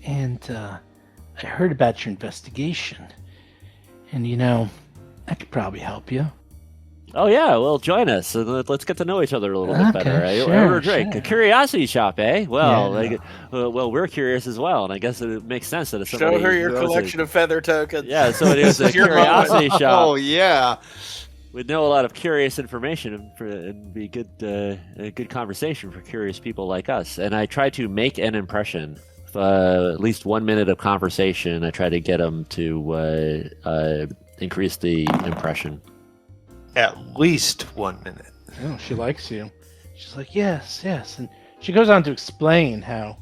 And I heard about your investigation. And I could probably help you. Oh yeah, well join us and let's get to know each other a little bit better. Right? Sure, Order a drink. sure. A curiosity shop, eh? Well, Yeah. well, we're curious as well, and I guess it makes sense that if Show somebody her your goes collection of feather tokens. Yeah, somebody who's a This is your curiosity moment. shop Oh yeah. would know a lot of curious information and be a good conversation for curious people like us. And I try to make an impression. At least 1 minute of conversation, I try to get them to increase the impression. At least 1 minute. Oh, she likes you. She's like, yes. And she goes on to explain how,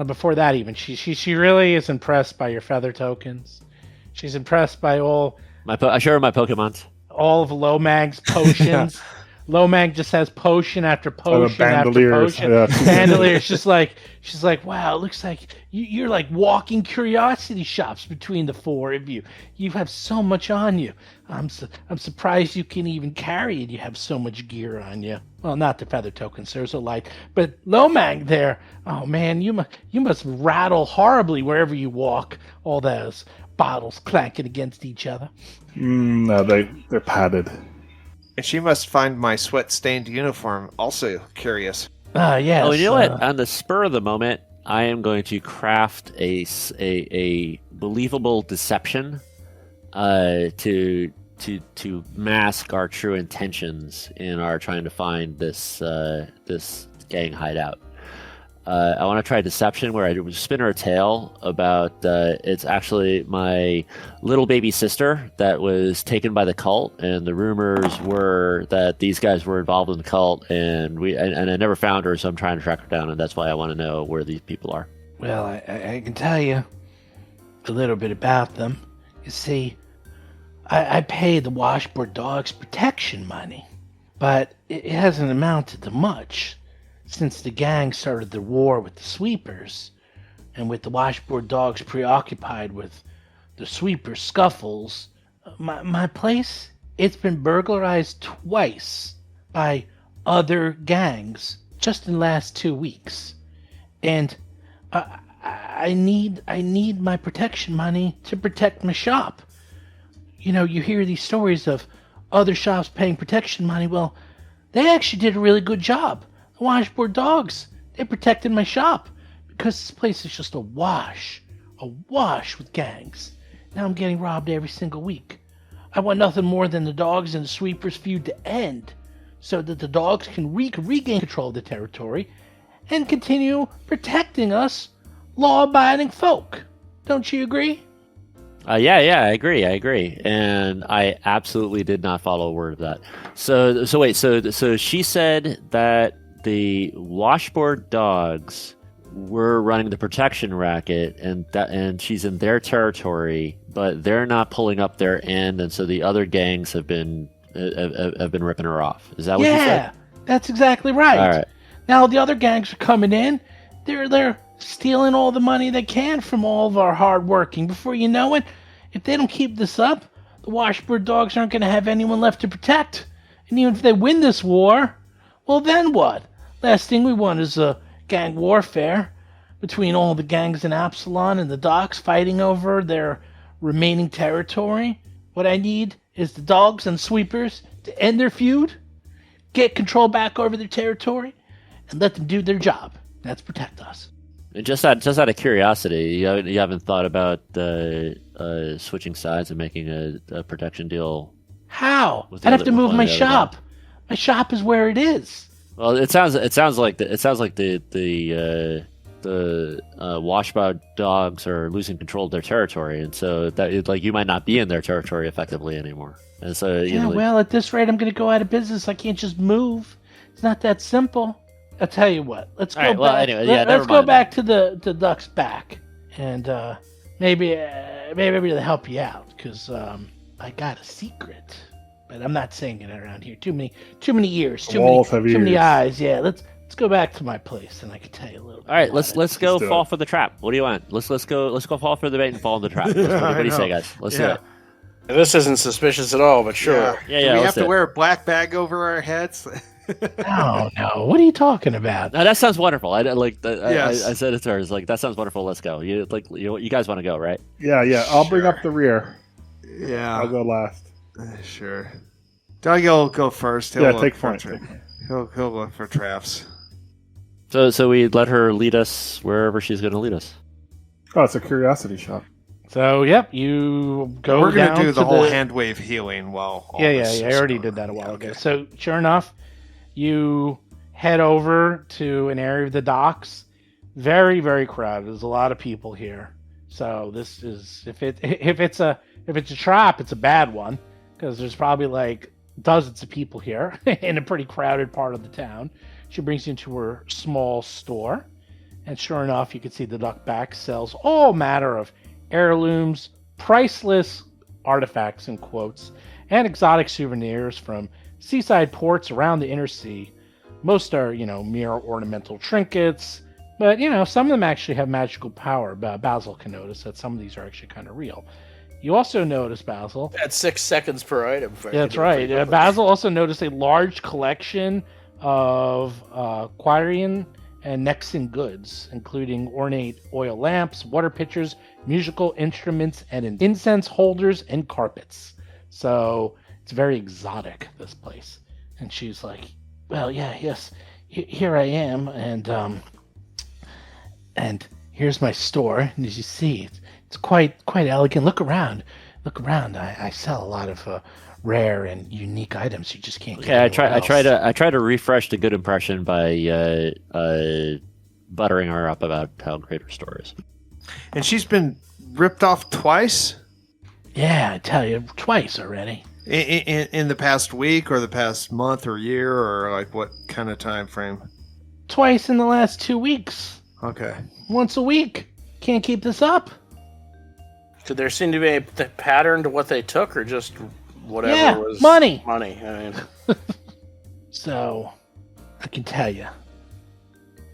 before that even, she really is impressed by your feather tokens. She's impressed by all I show her my Pokemons. of Lomag's potions. Lomang just has potion after potion after bandoliers. potion. Yeah. Bandoliers. She's like, wow, it looks like you're like walking curiosity shops between the four of you. You have so much on you. I'm surprised you can even carry it. You have so much gear on you. Well, not the feather tokens. They're so light. But Lomang there, oh man, you must rattle horribly wherever you walk. All those bottles clanking against each other. No, they're padded. And she must find my sweat-stained uniform also curious. Yes. Oh, you know what? On the spur of the moment, I am going to craft a believable deception to mask our true intentions in our trying to find this gang hideout. I want to try deception where I would spin her a tale about it's actually my little baby sister that was taken by the cult, and the rumors were that these guys were involved in the cult, and I never found her, so I'm trying to track her down, and that's why I want to know where these people are. Well, I can tell you a little bit about them. You see, I pay the washboard dogs protection money, but it hasn't amounted to much. Since the gang started the war with the sweepers, and with the washboard dogs preoccupied with the sweeper scuffles, my place, it's been burglarized twice by other gangs just in the last 2 weeks. And I need my protection money to protect my shop. You know, you hear these stories of other shops paying protection money. Well, they actually did a really good job. The washboard dogs, they protected my shop because this place is just awash with gangs. Now I'm getting robbed every single week. I want nothing more than the dogs and the sweepers feud to end so that the dogs can regain control of the territory and continue protecting us law-abiding folk. Don't you agree? Yeah, I agree. And I absolutely did not follow a word of that. So wait, so she said that the washboard dogs were running the protection racket, and she's in their territory, but they're not pulling up their end, and so the other gangs have been ripping her off. Is that what you said? Yeah, that's exactly right. All right. Now the other gangs are coming in. They're stealing all the money they can from all of our hard working. Before you know it, if they don't keep this up, the washboard dogs aren't going to have anyone left to protect. And even if they win this war, well, then what? Last thing we want is a gang warfare between all the gangs in Absalom and the docks fighting over their remaining territory. What I need is the dogs and sweepers to end their feud, get control back over their territory, and let them do their job. That's protect us. And just out of curiosity, you haven't thought about switching sides and making a protection deal? How? I'd have to move my shop. My shop is where it is. Well, it sounds like the washboard dogs are losing control of their territory, and so that like you might not be in their territory effectively anymore. And so well, at this rate, I'm going to go out of business. I can't just move. It's not that simple. I'll tell you what. Let's go back. Well, anyway, let's go back to the duck's back, and maybe I'll be able to help you out because I got a secret. But I'm not saying it around here. Too many ears. Too many eyes. Yeah, let's go back to my place, and I can tell you a little bit. All right, let's go fall for the trap. What do you want? Let's go fall for the bait and fall in the trap. What do you say, guys? Let's do it. This isn't suspicious at all, but sure. Yeah. Do we have to wear a black bag over our heads? No. What are you talking about? No, that sounds wonderful. I said it to her. It's like that sounds wonderful. Let's go. You guys want to go, right? Yeah. I'll bring up the rear. Yeah. I'll go last. Sure. Doug will go first. He'll take point. He'll look for traps. So we let her lead us wherever she's going to lead us. Oh, it's a curiosity shop. So, yep, you go. We're going to do the whole hand wave healing while. I already did that a while ago. So, sure enough, you head over to an area of the docks. Very, very crowded. There's a lot of people here. So this is if it's a trap, it's a bad one. Because there's probably like dozens of people here in a pretty crowded part of the town. She brings you into her small store. And sure enough, you can see the duck back sells all manner of heirlooms, priceless artifacts in quotes, and exotic souvenirs from seaside ports around the inner sea. Most are, mere ornamental trinkets, but, some of them actually have magical power. Basil can notice that some of these are actually kind of real. You also notice, Basil... At 6 seconds per item. That's right. Basil also noticed a large collection of Quarian and Nexan goods, including ornate oil lamps, water pitchers, musical instruments, and incense holders and carpets. So it's very exotic, this place. And she's like, well, yes, here I am, and here's my store. And as you see, it's quite elegant. Look around. I sell a lot of rare and unique items. You just can't. Okay, I try to refresh the good impression by buttering her up about how great her store is. And she's been ripped off twice? Yeah, I tell you, twice already. In the past week or the past month or year, or like what kind of time frame? Twice in the last 2 weeks. Okay. Once a week. Can't keep this up. Did there seem to be a pattern to what they took, or just whatever was money? Money. I mean, so I can tell you.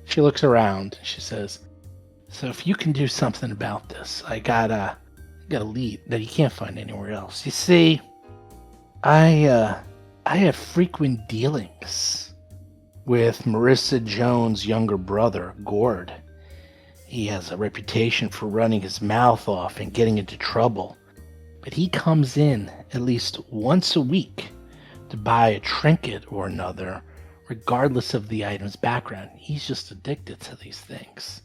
She looks around. She says, "So if you can do something about this, I got a lead that you can't find anywhere else. You see, I have frequent dealings with Marissa Jones' younger brother, Gord. He has a reputation for running his mouth off and getting into trouble. But he comes in at least once a week to buy a trinket or another, regardless of the item's background. He's just addicted to these things.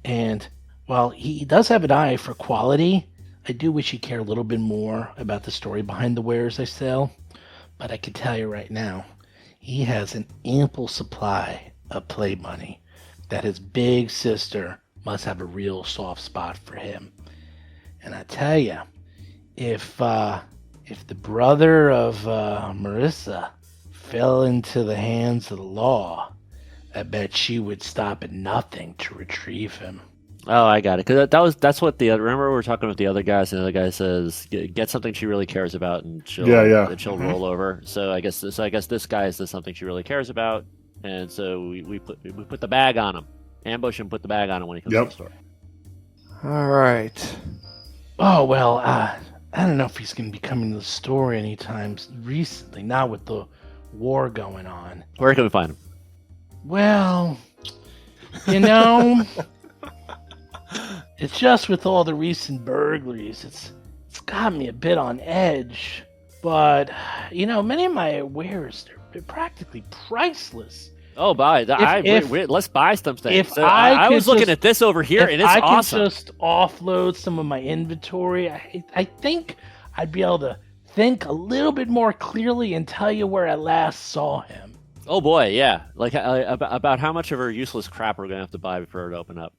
And while he does have an eye for quality, I do wish he cared a little bit more about the story behind the wares I sell. But I can tell you right now, he has an ample supply of play money that his big sister must have a real soft spot for him. And I tell you, if the brother of Marissa fell into the hands of the law, I bet she would stop at nothing to retrieve him." Oh, I got it. Because that's what remember we were talking with the other guys, and the other guy says, "Get something she really cares about, and she'll roll over." So I guess this guy says something she really cares about, and so we put the bag on him, ambush him, put the bag on him when he comes to the store. All right. Oh well, I don't know if he's going to be coming to the store anytime recently. Not with the war going on. Where can we find him? Well, it's just with all the recent burglaries, it's got me a bit on edge. But, many of my wares, they're practically priceless. Oh, let's buy something. If I was looking at this over here, and it's awesome. I could just offload some of my inventory, I think I'd be able to think a little bit more clearly and tell you where I last saw him. Oh boy, yeah. Like about how much of her useless crap we're gonna have to buy before it open up.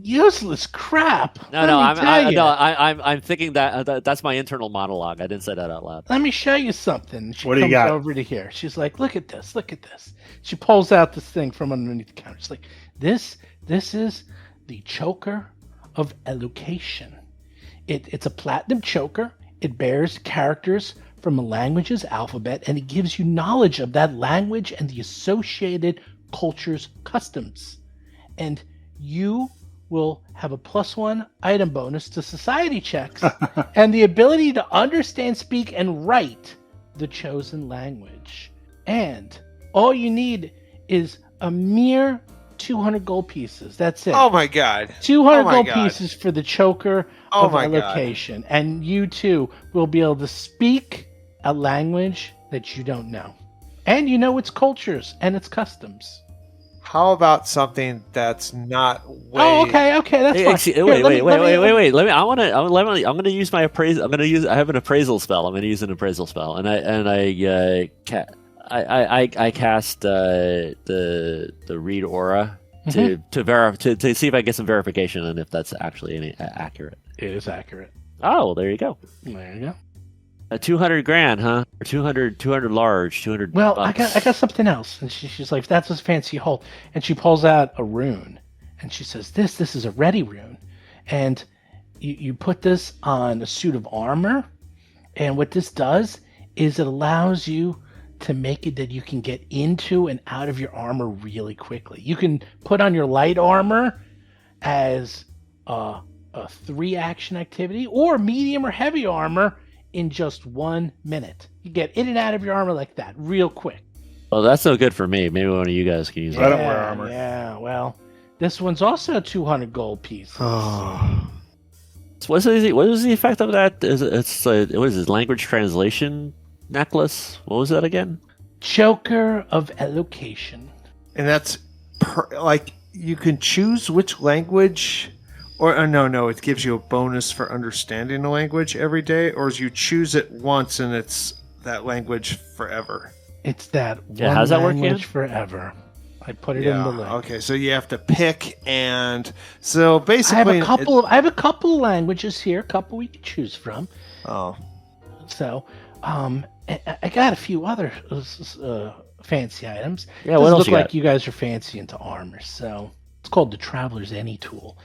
Useless crap. I'm thinking that's my internal monologue. I didn't say that out loud. Let me show you something. She What do you comes got? over to here. She's like, look at this. She pulls out this thing from underneath the counter. She's like, this is the choker of elocation. It's a platinum choker. It bears characters from a language's alphabet, and it gives you knowledge of that language and the associated culture's customs. And you will have a +1 item bonus to society checks and the ability to understand, speak, and write the chosen language. And all you need is a mere 200 gold pieces. That's it. Oh my god. 200 gold pieces for the choker of my allocation. God. And you too will be able to speak a language that you don't know. And you know its cultures and its customs. How about something that's not way... Oh, okay, that's fine. Wait. I'm gonna use my appraisal. I have an appraisal spell. I'm gonna use an appraisal spell, and I cast the read aura to see if I get some verification and if that's actually accurate. It is accurate. Oh, well, there you go. There you go. 200 grand, huh? Or 200 large, 200 Well, bucks. I got something else. And she's like, that's what's fancy you hold. And she pulls out a rune. And she says, this is a ready rune. And you put this on a suit of armor. And what this does is it allows you to make it that you can get into and out of your armor really quickly. You can put on your light armor as a 3-action activity, or medium or heavy armor in just 1 minute. You get in and out of your armor like that real quick. Well, that's no good for me. Maybe one of you guys can use I that. don't wear armor. Yeah, well, this one's also a 200 gold piece. Oh. What is the effect of that? What is this, language translation necklace? What was that again? Choker of Elocation. And that's like you can choose which language, or no, it gives you a bonus for understanding the language every day, or you choose it once and it's that language forever. It's that Yeah, how's that work language again? forever. I put it in the link. Okay, so you have to pick, and so I basically, have a couple of languages here, a couple we can choose from. Oh, So, I got a few other fancy items. Yeah, what Doesn't else look you like got? you guys are fancy into armor. So it's called the Traveler's Any tool,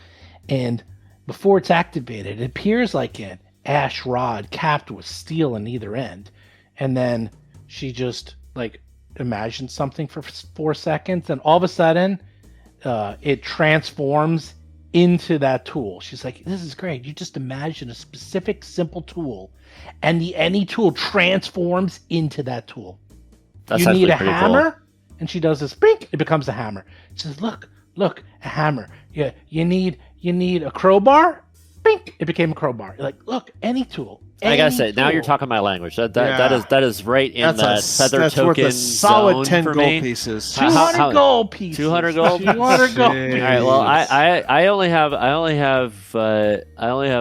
and before it's activated, it appears like an ash rod capped with steel on either end, and then she just like imagines something for 4 seconds, and all of a sudden, it transforms into that tool. She's like, "This is great. You just imagine a specific simple tool, and the any tool transforms into that tool. That's You need actually a pretty hammer," and she does this. Bink! It becomes a hammer. She says, "Look, a hammer. Yeah, you need a crowbar." Bink! It became a crowbar. You're like, look, any tool. Cool. I gotta say, any now you're tool. talking my language. That Yeah. is right in that feather that's token worth a solid zone 10 for gold me. pieces. 200 gold pieces. 200 gold? 200 gold Jeez. pieces. All right. Well, I only have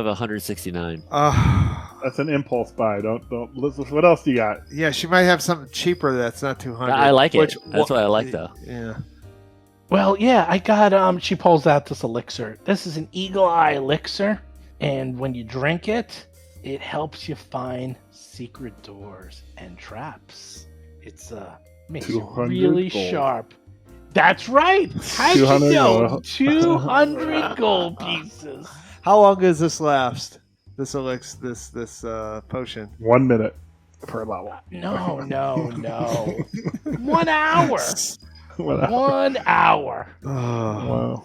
169. That's an impulse buy. Don't. What else do you got? Yeah, she might have something cheaper that's not 200. I like it. That's what I like, though. Yeah. Well, yeah, I got, she pulls out this elixir. This is an eagle eye elixir, and when you drink it, it helps you find secret doors and traps. It's, makes you 200 really gold. sharp. That's right! How'd you 200 know? gold. 200 gold pieces. How long does this last? This elixir, this potion. 1 minute per level. No. 1 hour. 1 hour. Wow.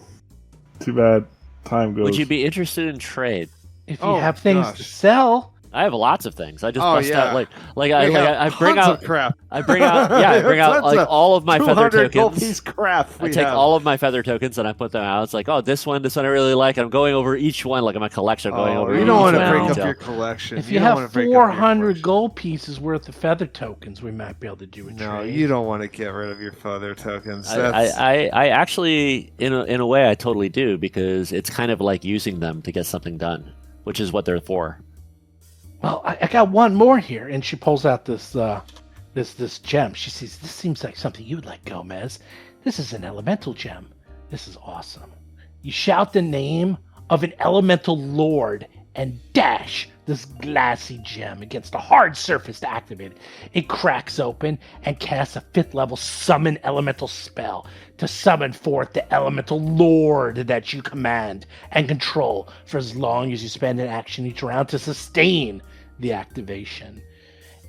Too bad. Time goes. Would you be interested in trade? If you Oh, have things gosh. to sell, I have lots of things. I just Oh, bust yeah. out We I have bring tons out of crap. I bring out Tons like of all of my feather 200 gold tokens. piece crap. I take all of my feather tokens and I put them out. It's like, oh, this one I really like. I'm going over each one like I'm a collector going over. You each don't want to one in break up detail. your collection. if you don't wanna have break up your 400 collection. gold pieces worth of feather tokens, we might be able to do a No, trade. you don't want to get rid of your feather tokens. I actually, in a way, I totally do, because it's kind of like using them to get something done, which is what they're for. Well, I got one more here, and she pulls out this this gem. She says, "This seems like something you'd like, Gomez. This is an elemental gem. This is awesome." You shout the name of an elemental lord and dash this glassy gem against a hard surface to activate it. It cracks open and casts a 5th level summon elemental spell to summon forth the elemental lord that you command and control for as long as you spend an action each round to sustain the activation.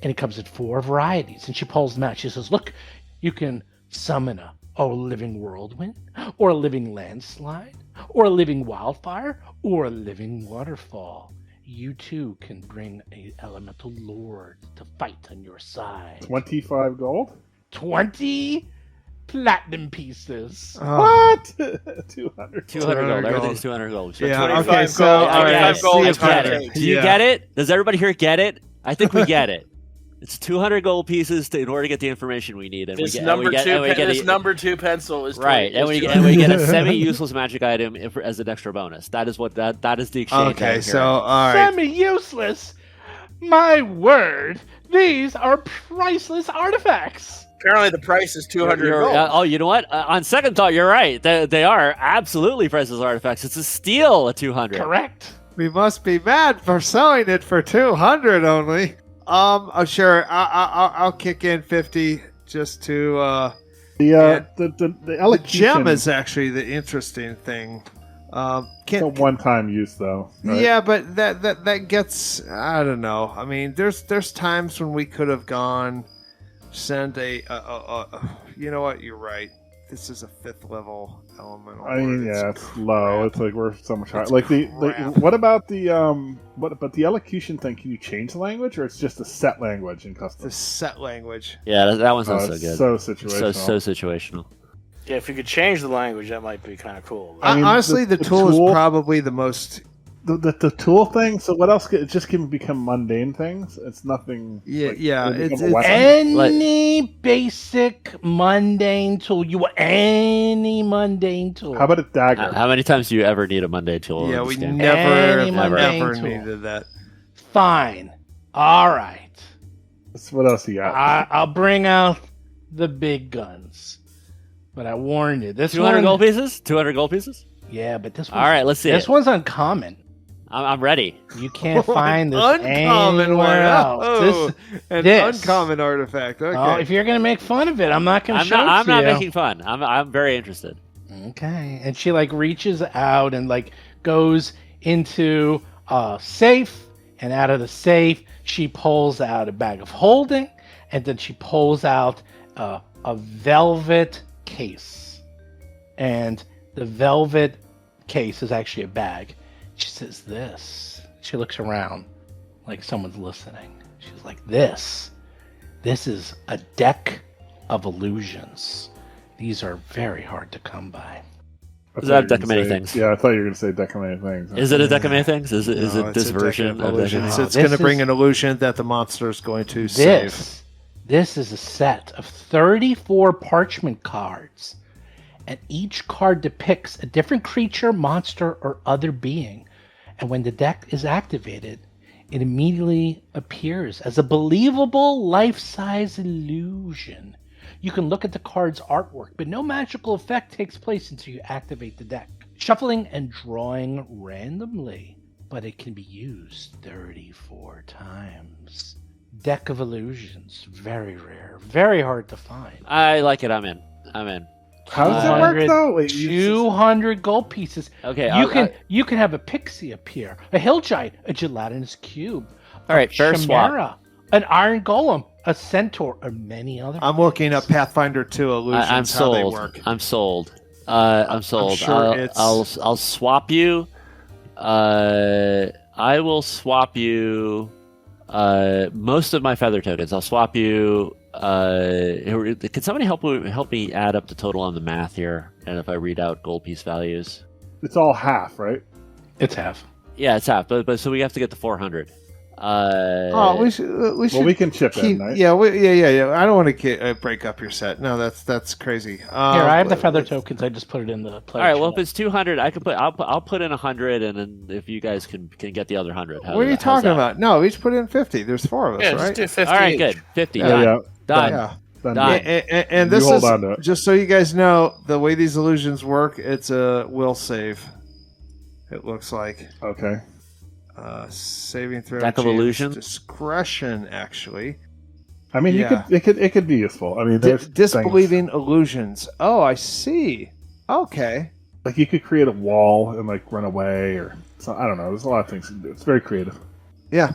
And it comes in 4 varieties. And she pulls them out. She says, "Look, you can summon a living whirlwind, or a living landslide, or a living wildfire, or a living waterfall. You too can bring a elemental lord to fight on your side." 25 gold? 20 platinum pieces. What? 200. 200 gold. gold. Everything's 200 gold. So Yeah, 25 okay, gold, so all right, 25 gold see is if I hard get to it. take. Do you Yeah. get it? Does everybody here get it? I think we get it. It's 200 gold pieces in order to get the information we need, and This we get number a- two pencil is 20, right, and is we get a semi-useless magic item as an extra bonus. That is what that is the exchange. Okay, item so here. all right. Semi-useless. My word. These are priceless artifacts. Apparently, the price is 200 You're- gold. oh, you know what? On second thought, you're right. They are absolutely priceless artifacts. It's a steal at 200. Correct. We must be mad for selling it for 200 only. Sure. I'll kick in 50 just to. The elocution. Gem is actually the interesting thing. It's a one-time use, though. Right? Yeah, but that gets. I don't know. I mean, there's times when we could have gone send a you know what? You're right. This is a 5th level elemental. I mean, word. yeah, it's low. crap. It's like we're so much higher. It's Like the crap. what about the what about the elocution thing? Can you change the language, or it's just a set language in custom? The set language. Yeah, that one's Oh, not so it's good. so situational. So situational. Yeah, if you could change the language, that might be kind of cool. I mean, Honestly, the tool tool- is probably the most. The tool thing. So what else? It just can become mundane things. It's nothing. Yeah, like, yeah, it'll become it's- a weapon. Any basic mundane tool any mundane tool. How about a dagger? How many times do you ever need a Monday tool? Yeah, in we this game? never, Any mundane ever tool. needed that. Fine. All right. What else you got? I'll bring out the big guns. But I warn you, this 200 one. gold pieces? 200 gold pieces? Yeah, but this one. All right, let's see This it. one's uncommon. I'm ready. You can't find this Uncommon one. anywhere else. Oh, an this. uncommon artifact. Okay. Oh, if you're gonna make fun of it, I'm not gonna I'm show not, it I'm to not you. making fun. I'm very interested. Okay. And she like reaches out and like goes into a safe, and out of the safe she pulls out a bag of holding, and then she pulls out a velvet case. And the velvet case is actually a bag. She says this. She looks around like someone's listening. She's like, this is a deck of illusions. These are very hard to come by. Is that a deck of many things? Yeah, I thought you were going to say deck of many things. Is it a deck of many things? Is No, it this it's a version deck of of deck of illusions. many No, It's this going to bring is- an illusion that the monster is going to save. This is a set of 34 parchment cards, and each card depicts a different creature, monster, or other being. And when the deck is activated, it immediately appears as a believable life-size illusion. You can look at the card's artwork, but no magical effect takes place until you activate the deck. Shuffling and drawing randomly, but it can be used 34 times. Deck of illusions, very rare, very hard to find. I like it. I'm in. How does it work 200 though? Wait, 200 gold pieces. Okay. You can have a pixie appear, a hill giant, a gelatinous cube, All right, a fair swap. chimera, an iron golem, a centaur, or many other. I'm looking up Pathfinder 2 illusions. I'm How they sold. work. I'm sold. I'm sold. sure it's- I'll swap you. I will swap you most of my feather tokens. I'll swap you. Can somebody help me add up the total on the math here? And if I read out gold piece values, it's all half, right? It's half. yeah, it's half. But so we have to get to 400. We should. Well, we can chip in, right? Yeah, yeah. I don't want to break up your set. No, that's crazy. Here, I have the feather tokens. I just put it in the player. All right. Well, if channel. it's 200, I'll put in 100, and then if you guys can get the other 100. What are you talking about? No, each put in 50. There's 4 of us, Yeah, right? just do 50 All right, each. good. 50. Yeah, Done. yeah. Done. Yeah. Then Done. And this You hold is on to it. just so you guys know the way these illusions work. It's a will save. It looks like Okay. saving throw. Deck of James illusions? Discretion, actually. I mean, Yeah. it could be useful. I mean, there's Disbelieving illusions. Oh, I see. Okay. things. Like you could create a wall and like run away, or so, I don't know. There's a lot of things you can do. It's very creative. Yeah.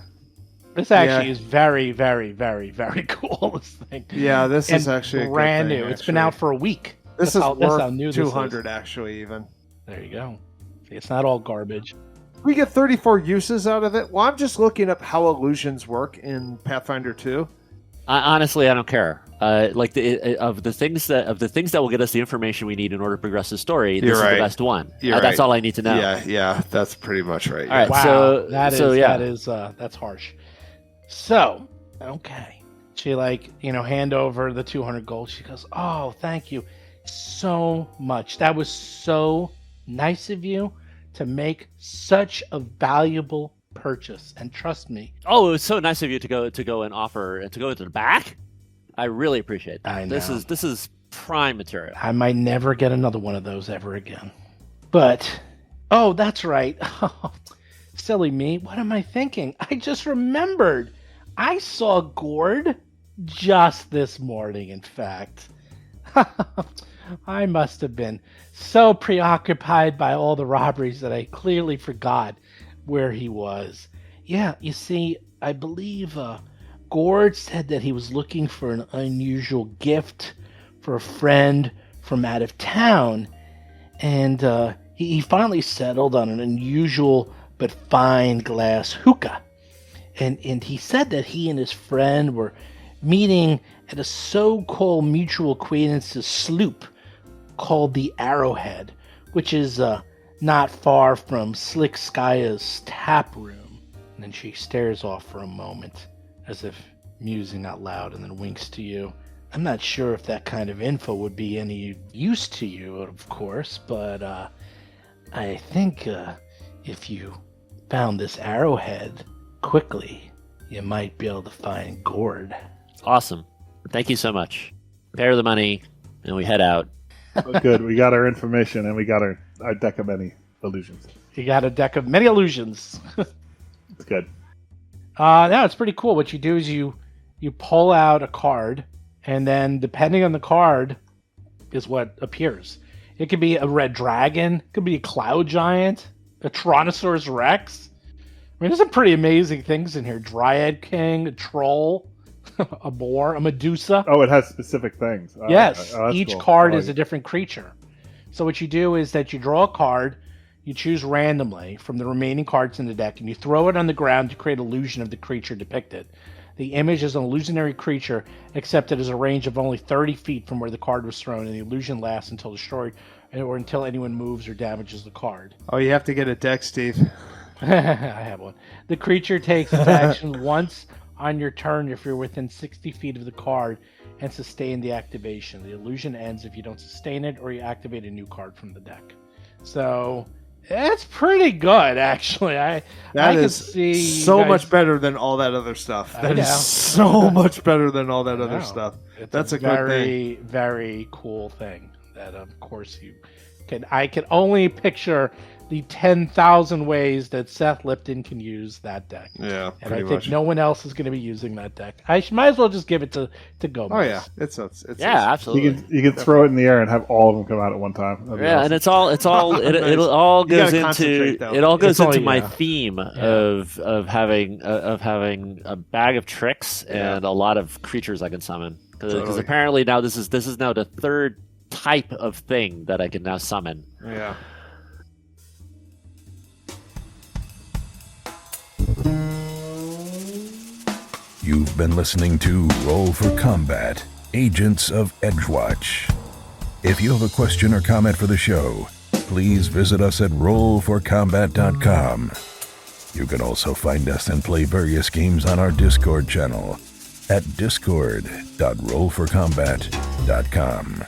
This actually Yeah. is very, very, very, very cool. This thing. Yeah, this is And actually a good brand thing, new. It's been actually. out for a week. This That's is how worth new this is. 200 actually. Even There you go. See, it's not all garbage. we get 34 uses out of it. Well, I'm just looking up how illusions work in Pathfinder 2. Honestly, I don't care. Of the things that will get us the information we need in order to progress the story, this You're is right. the best one. You're That's right. all I need to know. Yeah, that's pretty much right. All right. Wow, so yeah. that's harsh. So, okay. She hand over the 200 gold. She goes, "Oh, thank you so much. That was so nice of you to make such a valuable purchase. And trust me, Oh, it was so nice of you to go and offer and to go into the back. I really appreciate that. I know. This is prime material. I might never get another one of those ever again." But, oh, that's right. Silly me. What am I thinking? I just remembered. I saw Gord just this morning, in fact. I must have been so preoccupied by all the robberies that I clearly forgot where he was. Yeah, you see, I believe Gord said that he was looking for an unusual gift for a friend from out of town, and he finally settled on an unusual but fine glass hookah. And he said that he and his friend were meeting at a so-called mutual acquaintance's sloop called the Arrowhead, which is not far from Slick Skya's tap room. And then she stares off for a moment, as if musing out loud, and then winks to you. I'm not sure if that kind of info would be any use to you, of course, but I think if you found this Arrowhead quickly, you might be able to find Gord. Awesome. Thank you so much. Pay her the money, and we head out. Oh, good. We got our information, and we got our deck of many illusions. You got a deck of many illusions. It's good. No, it's pretty cool. What you do is you pull out a card, and then depending on the card is what appears. It could be a red dragon, it could be a cloud giant, a Tyrannosaurus Rex. I mean, there's some pretty amazing things in here. Dryad King, a troll, a boar, a Medusa. Oh, it has specific things. Yes, that's each cool. card I is like a different creature. So what you do is that you draw a card, you choose randomly from the remaining cards in the deck, and you throw it on the ground to create illusion of the creature depicted. The image is an illusionary creature, except it is a range of only 30 feet from where the card was thrown, and the illusion lasts until destroyed or until anyone moves or damages the card. Oh, you have to get a deck, Steve. I have one. The creature takes its action once on your turn if you're within 60 feet of the card and sustain the activation. The illusion ends if you don't sustain it or you activate a new card from the deck. So that's pretty good, actually. I That could see so guys- much better than all that other stuff. I That is know. so much better than all that other know. stuff. It's That's a good very, very cool thing that, of course, you can. I can only picture the 10,000 ways that Seth Lipton can use that deck. Yeah, And I pretty think much. no one else is going to be using that deck. Might as well just give it to Gomez. Oh yeah, it's Yeah, absolutely. You can throw it in the air and have all of them come out at one time. That'd be Yeah, awesome. and it all You gotta goes concentrate, into though. it all goes It's only- into my yeah. theme of having a bag of tricks and a lot of creatures I can summon because Totally. apparently now this is now the third type of thing that I can now summon. yeah. You've been listening to Roll for Combat, Agents of Edgewatch. If you have a question or comment for the show, please visit us at rollforcombat.com. You can also find us and play various games on our Discord channel at discord.rollforcombat.com.